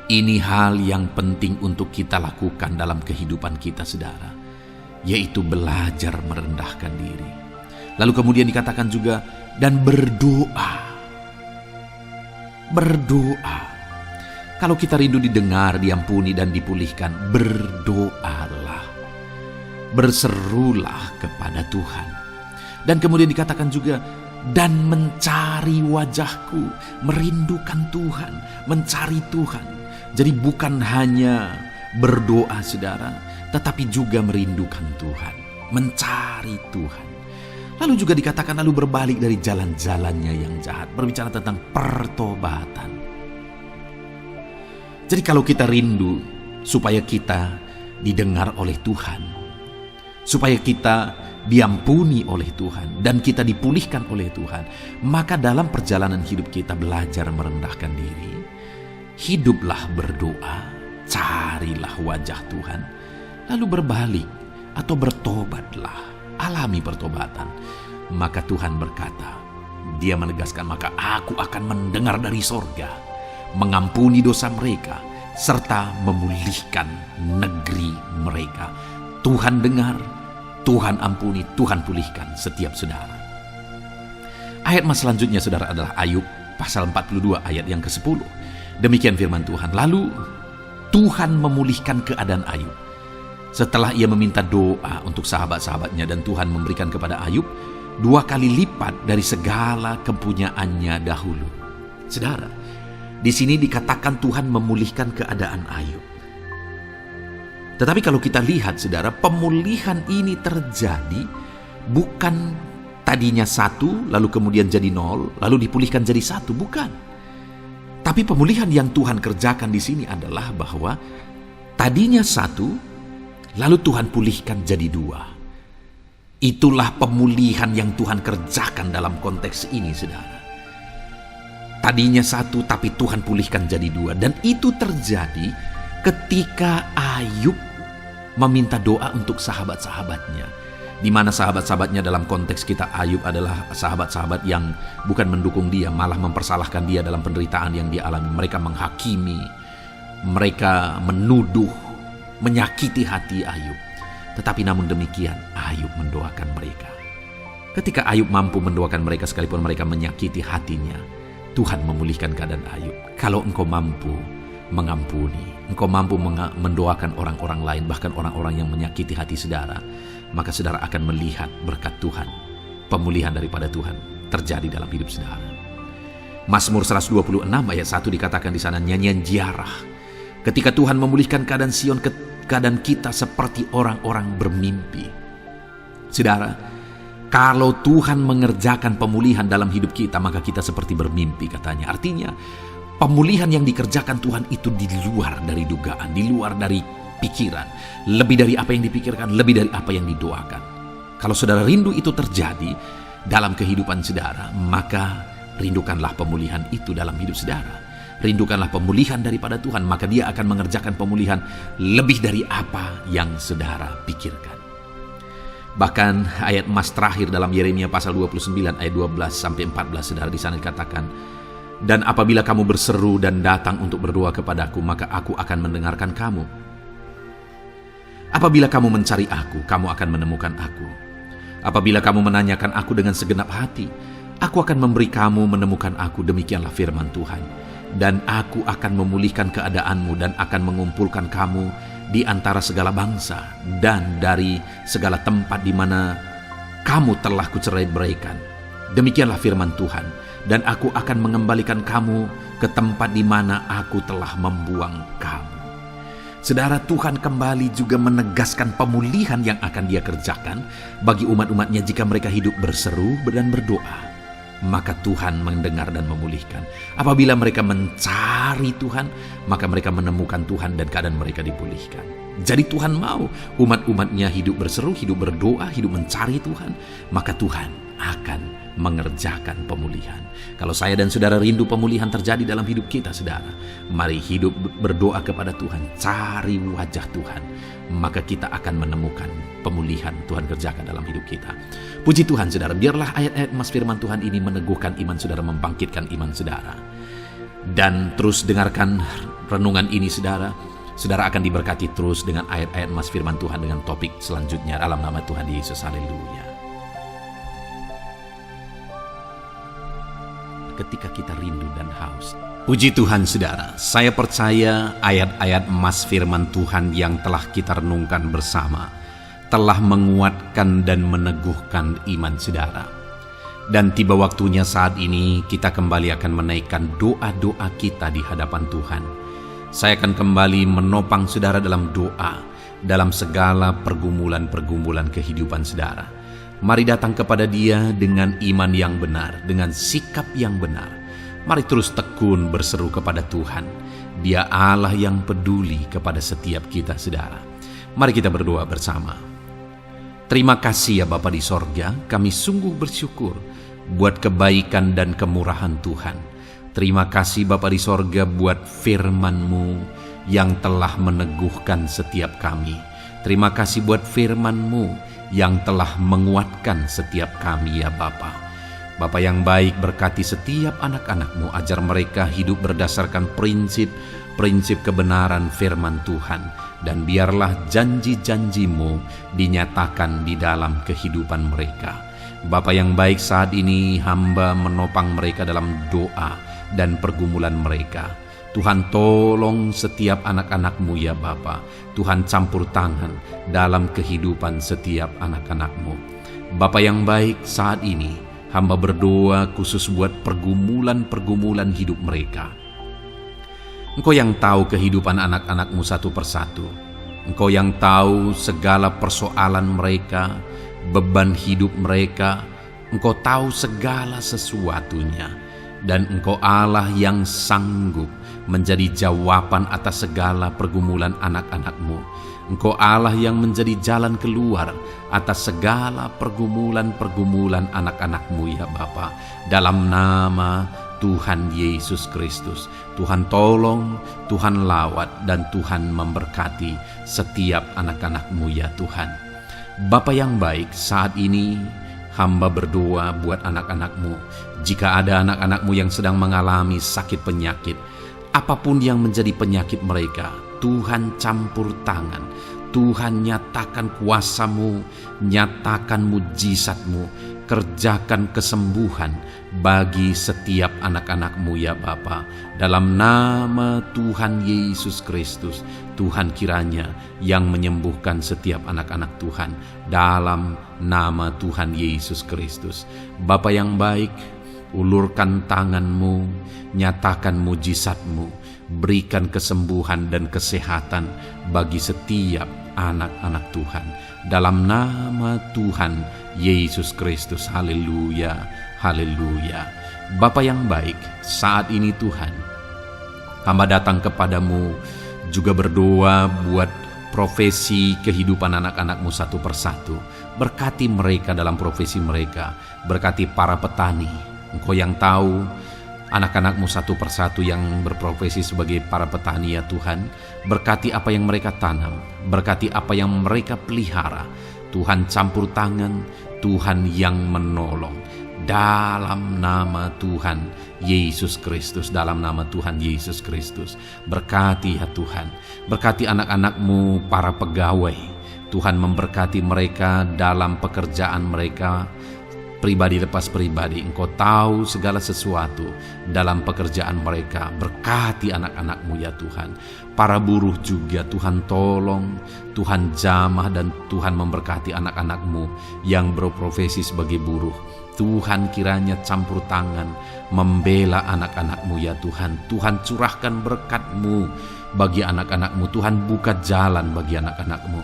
Ini hal yang penting untuk kita lakukan dalam kehidupan kita, saudara, yaitu belajar merendahkan diri. Lalu kemudian dikatakan juga, dan berdoa. Berdoa. Kalau kita rindu didengar, diampuni, dan dipulihkan, berdoalah. Berserulah kepada Tuhan. Dan kemudian dikatakan juga, dan mencari wajahku, merindukan Tuhan, mencari Tuhan. Jadi bukan hanya berdoa, saudara, tetapi juga merindukan Tuhan, mencari Tuhan. Lalu juga dikatakan lalu berbalik dari jalan-jalannya yang jahat, berbicara tentang pertobatan. Jadi kalau kita rindu supaya kita didengar oleh Tuhan, supaya kita diampuni oleh Tuhan, dan kita dipulihkan oleh Tuhan, maka dalam perjalanan hidup kita belajar merendahkan diri. Hiduplah berdoa, carilah wajah Tuhan, lalu berbalik atau bertobatlah, alami pertobatan. Maka Tuhan berkata, Dia menegaskan, maka aku akan mendengar dari sorga, mengampuni dosa mereka, serta memulihkan negeri mereka. Tuhan dengar, Tuhan ampuni, Tuhan pulihkan setiap saudara. Ayat mas selanjutnya saudara adalah Ayub pasal 42 ayat yang ke-10. Demikian firman Tuhan. Lalu Tuhan memulihkan keadaan Ayub. Setelah ia meminta doa untuk sahabat-sahabatnya, dan Tuhan memberikan kepada Ayub 2 kali lipat dari segala kepunyaannya dahulu. Saudara, di sini dikatakan Tuhan memulihkan keadaan Ayub. Tetapi kalau kita lihat saudara, pemulihan ini terjadi bukan tadinya 1 lalu kemudian jadi 0 lalu dipulihkan jadi 1, bukan. Tapi pemulihan yang Tuhan kerjakan di sini adalah bahwa tadinya 1 lalu Tuhan pulihkan jadi 2. Itulah pemulihan yang Tuhan kerjakan dalam konteks ini saudara. Tadinya 1 tapi Tuhan pulihkan jadi 2, dan itu terjadi ketika Ayub meminta doa untuk sahabat-sahabatnya, di mana sahabat-sahabatnya dalam konteks kita Ayub adalah sahabat-sahabat yang bukan mendukung dia, malah mempersalahkan dia dalam penderitaan yang dia alami. Mereka menghakimi, mereka menuduh, menyakiti hati Ayub. Tetapi namun demikian Ayub mendoakan mereka. Ketika Ayub mampu mendoakan mereka sekalipun mereka menyakiti hatinya, Tuhan memulihkan keadaan Ayub. Kalau engkau mampu mengampuni, engkau mampu mendoakan orang-orang lain, bahkan orang-orang yang menyakiti hati saudara, maka saudara akan melihat berkat Tuhan, pemulihan daripada Tuhan terjadi dalam hidup saudara. Mazmur 126 ayat 1 dikatakan di sana, nyanyian ziarah. Ketika Tuhan memulihkan keadaan Sion, keadaan kita seperti orang-orang bermimpi. Saudara, kalau Tuhan mengerjakan pemulihan dalam hidup kita, maka kita seperti bermimpi katanya. Artinya, pemulihan yang dikerjakan Tuhan itu di luar dari dugaan, di luar dari pikiran, lebih dari apa yang dipikirkan, lebih dari apa yang didoakan. Kalau saudara rindu itu terjadi dalam kehidupan saudara, maka rindukanlah pemulihan itu dalam hidup saudara. Rindukanlah pemulihan daripada Tuhan, maka Dia akan mengerjakan pemulihan lebih dari apa yang saudara pikirkan. Bahkan ayat emas terakhir dalam Yeremia pasal 29 ayat 12-14 saudara, di sana dikatakan, dan apabila kamu berseru dan datang untuk berdoa kepadaku, maka aku akan mendengarkan kamu. Apabila kamu mencari aku, kamu akan menemukan aku. Apabila kamu menanyakan aku dengan segenap hati, aku akan memberi kamu menemukan aku, demikianlah firman Tuhan. Dan aku akan memulihkan keadaanmu dan akan mengumpulkan kamu di antara segala bangsa dan dari segala tempat di mana kamu telah kucerai-beraikan. Demikianlah firman Tuhan. Dan aku akan mengembalikan kamu ke tempat di mana aku telah membuang kamu. Saudara, Tuhan kembali juga menegaskan pemulihan yang akan Dia kerjakan bagi umat-umatnya jika mereka hidup berseru dan berdoa. Maka Tuhan mendengar dan memulihkan. Apabila mereka mencari Tuhan, maka mereka menemukan Tuhan dan keadaan mereka dipulihkan. Jadi Tuhan mau umat-umatnya hidup berseru, hidup berdoa, hidup mencari Tuhan, maka Tuhan akan mengerjakan pemulihan. Kalau saya dan saudara rindu pemulihan terjadi dalam hidup kita, saudara, mari hidup berdoa kepada Tuhan, cari wajah Tuhan, maka kita akan menemukan pemulihan Tuhan kerjakan dalam hidup kita. Puji Tuhan saudara, biarlah ayat-ayat emas firman Tuhan ini meneguhkan iman saudara, membangkitkan iman saudara. Dan terus dengarkan renungan ini saudara. Saudara akan diberkati terus dengan ayat-ayat emas firman Tuhan dengan topik selanjutnya dalam nama Tuhan Yesus. Haleluya. Ketika kita rindu dan haus. Puji Tuhan saudara, saya percaya ayat-ayat emas firman Tuhan yang telah kita renungkan bersama telah menguatkan dan meneguhkan iman saudara. Dan tiba waktunya saat ini kita kembali akan menaikkan doa-doa kita di hadapan Tuhan. Saya akan kembali menopang saudara dalam doa, dalam segala pergumulan-pergumulan kehidupan saudara. Mari datang kepada Dia dengan iman yang benar, dengan sikap yang benar. Mari terus tekun berseru kepada Tuhan. Dia Allah yang peduli kepada setiap kita, saudara. Mari kita berdoa bersama. Terima kasih ya Bapa di sorga, kami sungguh bersyukur buat kebaikan dan kemurahan Tuhan. Terima kasih Bapa di sorga buat firman-Mu yang telah meneguhkan setiap kami. Terima kasih buat firman-Mu yang telah menguatkan setiap kami ya Bapa. Bapa yang baik, berkati setiap anak-anak-Mu, ajar mereka hidup berdasarkan prinsip kebenaran firman Tuhan, dan biarlah janji-janji-Mu dinyatakan di dalam kehidupan mereka. Bapa yang baik, saat ini hamba menopang mereka dalam doa dan pergumulan mereka. Tuhan, tolong setiap anak-anak-Mu ya Bapa. Tuhan, campur tangan dalam kehidupan setiap anak-anak-Mu. Bapa yang baik, saat ini hamba berdoa khusus buat pergumulan hidup mereka. Engkau yang tahu kehidupan anak-anak-Mu satu persatu. Engkau yang tahu segala persoalan mereka, beban hidup mereka. Engkau tahu segala sesuatunya. Dan Engkau Allah yang sanggup menjadi jawaban atas segala pergumulan anak-anak-Mu. Engkau Allah yang menjadi jalan keluar atas segala pergumulan anak-anak-Mu ya Bapa. Dalam nama Tuhan Yesus Kristus, Tuhan tolong, Tuhan lawat, dan Tuhan memberkati setiap anak-anak-Mu ya Tuhan. Bapa yang baik, saat ini hamba berdoa buat anak-anak-Mu. Jika ada anak-anak-Mu yang sedang mengalami sakit penyakit, apapun yang menjadi penyakit mereka, Tuhan campur tangan. Tuhan nyatakan kuasa-Mu, nyatakan mujizat-Mu, kerjakan kesembuhan bagi setiap anak-anak-Mu ya Bapa. Dalam nama Tuhan Yesus Kristus, Tuhan kiranya yang menyembuhkan setiap anak-anak Tuhan. Dalam nama Tuhan Yesus Kristus. Bapa yang baik, ulurkan tangan-Mu, nyatakan mujizat-Mu, berikan kesembuhan dan kesehatan bagi setiap anak-anak Tuhan. Dalam nama Tuhan Yesus Kristus. Haleluya, haleluya. Bapa yang baik, saat ini Tuhan, hamba datang kepadamu juga berdoa buat profesi kehidupan anak-anak-Mu satu persatu. Berkati mereka dalam profesi mereka. Berkati para petani. Engkau yang tahu anak-anak-Mu satu persatu yang berprofesi sebagai para petani ya Tuhan. Berkati apa yang mereka tanam, berkati apa yang mereka pelihara. Tuhan campur tangan, Tuhan yang menolong. Dalam nama Tuhan Yesus Kristus, dalam nama Tuhan Yesus Kristus. Berkati ya Tuhan, berkati anak-anak-Mu para pegawai. Tuhan memberkati mereka dalam pekerjaan mereka, pribadi lepas pribadi. Engkau tahu segala sesuatu dalam pekerjaan mereka. Berkati anak-anak-Mu ya Tuhan. Para buruh juga Tuhan tolong, Tuhan jamah, dan Tuhan memberkati anak-anak-Mu yang berprofesi sebagai buruh. Tuhan kiranya campur tangan membela anak-anak-Mu ya Tuhan. Tuhan curahkan berkat-Mu bagi anak-anak-Mu. Tuhan buka jalan bagi anak-anak-Mu.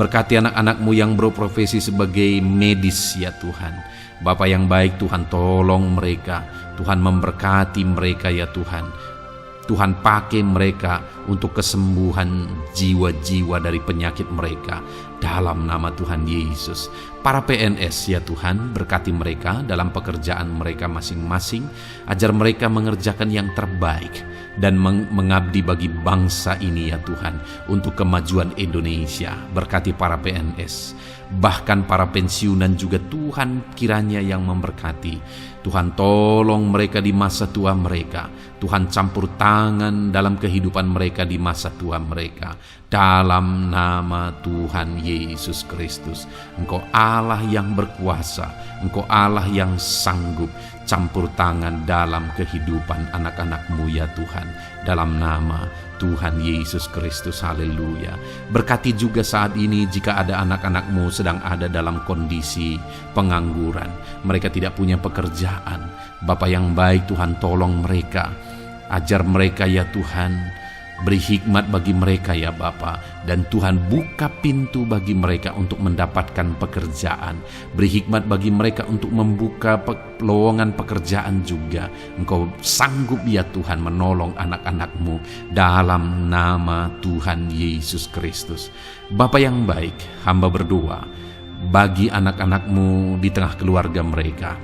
Berkati anak-anak-Mu yang berprofesi sebagai medis ya Tuhan. Bapa yang baik, Tuhan tolong mereka. Tuhan memberkati mereka ya Tuhan. Tuhan pakai mereka untuk kesembuhan jiwa-jiwa dari penyakit mereka. Dalam nama Tuhan Yesus. Para PNS ya Tuhan, berkati mereka dalam pekerjaan mereka masing-masing. Ajar mereka mengerjakan yang terbaik dan mengabdi bagi bangsa ini ya Tuhan, untuk kemajuan Indonesia. Berkati para PNS, bahkan para pensiunan juga Tuhan kiranya yang memberkati. Tuhan tolong mereka di masa tua mereka. Tuhan campur tangan dalam kehidupan mereka di masa tua mereka. Dalam nama Tuhan Yesus Kristus. Engkau Allah yang berkuasa, Engkau Allah yang sanggup. Campur tangan dalam kehidupan anak-anak-Mu ya Tuhan. Dalam nama Tuhan Yesus Kristus. Haleluya. Berkati juga saat ini jika ada anak-anak-Mu sedang ada dalam kondisi pengangguran. Mereka tidak punya pekerjaan. Bapa yang baik, Tuhan tolong mereka. Ajar mereka ya Tuhan Beri hikmat bagi mereka ya Bapa, dan Tuhan buka pintu bagi mereka untuk mendapatkan pekerjaan. Beri hikmat bagi mereka untuk membuka lowongan pekerjaan juga. Engkau sanggup ya Tuhan menolong anak-anak-Mu dalam nama Tuhan Yesus Kristus. Bapa yang baik, hamba berdoa bagi anak-anak-Mu di tengah keluarga mereka.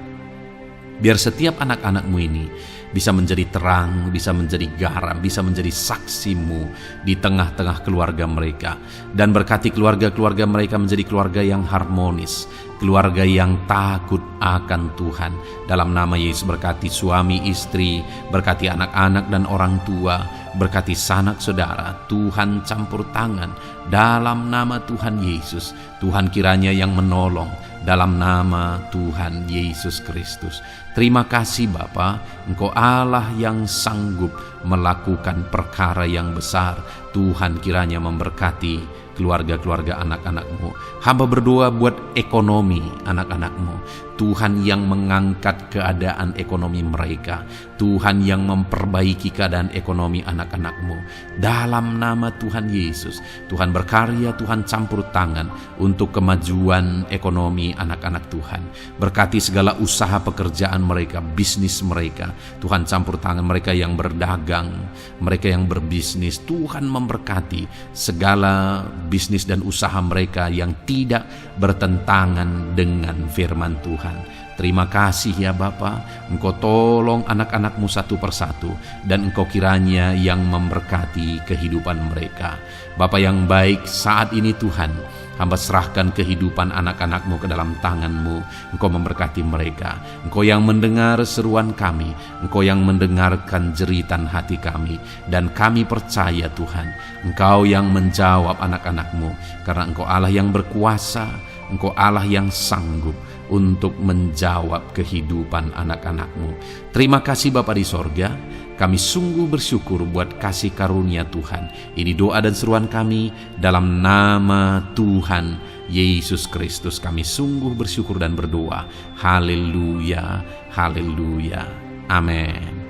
Biar setiap anak-anak-Mu ini bisa menjadi terang, bisa menjadi garam, bisa menjadi saksi-Mu di tengah-tengah keluarga mereka. Dan berkati keluarga-keluarga mereka menjadi keluarga yang harmonis, keluarga yang takut akan Tuhan. Dalam nama Yesus, berkati suami, istri, berkati anak-anak dan orang tua, berkati sanak saudara. Tuhan campur tangan dalam nama Tuhan Yesus. Tuhan kiranya yang menolong dalam nama Tuhan Yesus Kristus. Terima kasih Bapa, Engkau Allah yang sanggup melakukan perkara yang besar. Tuhan kiranya memberkati keluarga-keluarga anak-anak-Mu. Hamba berdoa buat ekonomi anak-anak-Mu. Tuhan yang mengangkat keadaan ekonomi mereka. Tuhan yang memperbaiki keadaan ekonomi anak-anak-Mu. Dalam nama Tuhan Yesus, Tuhan berkarya, Tuhan campur tangan untuk kemajuan ekonomi anak-anak Tuhan. Berkati segala usaha pekerjaan mereka, bisnis mereka. Tuhan campur tangan mereka yang berdagang, mereka yang berbisnis. Tuhan memberkati segala bisnis dan usaha mereka yang tidak bertentangan dengan firman Tuhan. Terima kasih ya Bapa, Engkau tolong anak-anak-Mu satu persatu, dan Engkau kiranya yang memberkati kehidupan mereka. Bapa yang baik, saat ini Tuhan, hamba serahkan kehidupan anak-anak-Mu ke dalam tangan-Mu. Engkau memberkati mereka. Engkau yang mendengar seruan kami, Engkau yang mendengarkan jeritan hati kami, dan kami percaya Tuhan, Engkau yang menjawab anak-anak-Mu, karena Engkau Allah yang berkuasa, Engkau Allah yang sanggup untuk menjawab kehidupan anak-anak-Mu. Terima kasih Bapa di sorga. Kami sungguh bersyukur buat kasih karunia Tuhan. Ini doa dan seruan kami dalam nama Tuhan Yesus Kristus. Kami sungguh bersyukur dan berdoa. Haleluya, haleluya, amin.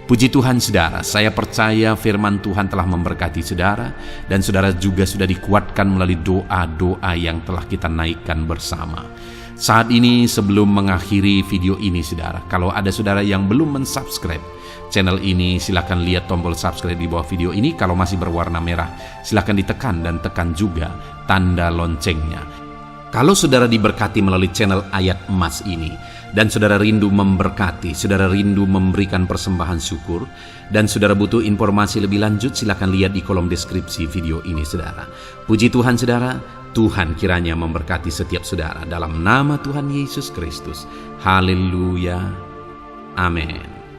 Puji Tuhan saudara, saya percaya firman Tuhan telah memberkati saudara, dan saudara juga sudah dikuatkan melalui doa-doa yang telah kita naikkan bersama. Saat ini sebelum mengakhiri video ini saudara, kalau ada saudara yang belum mensubscribe channel ini, silakan lihat tombol subscribe di bawah video ini. Kalau masih berwarna merah, silakan ditekan dan tekan juga tanda loncengnya. Kalau saudara diberkati melalui channel Ayat Emas ini, dan saudara rindu memberkati, saudara rindu memberikan persembahan syukur, dan saudara butuh informasi lebih lanjut, silakan lihat di kolom deskripsi video ini saudara. Puji Tuhan saudara, Tuhan kiranya memberkati setiap saudara dalam nama Tuhan Yesus Kristus. Haleluya, amin.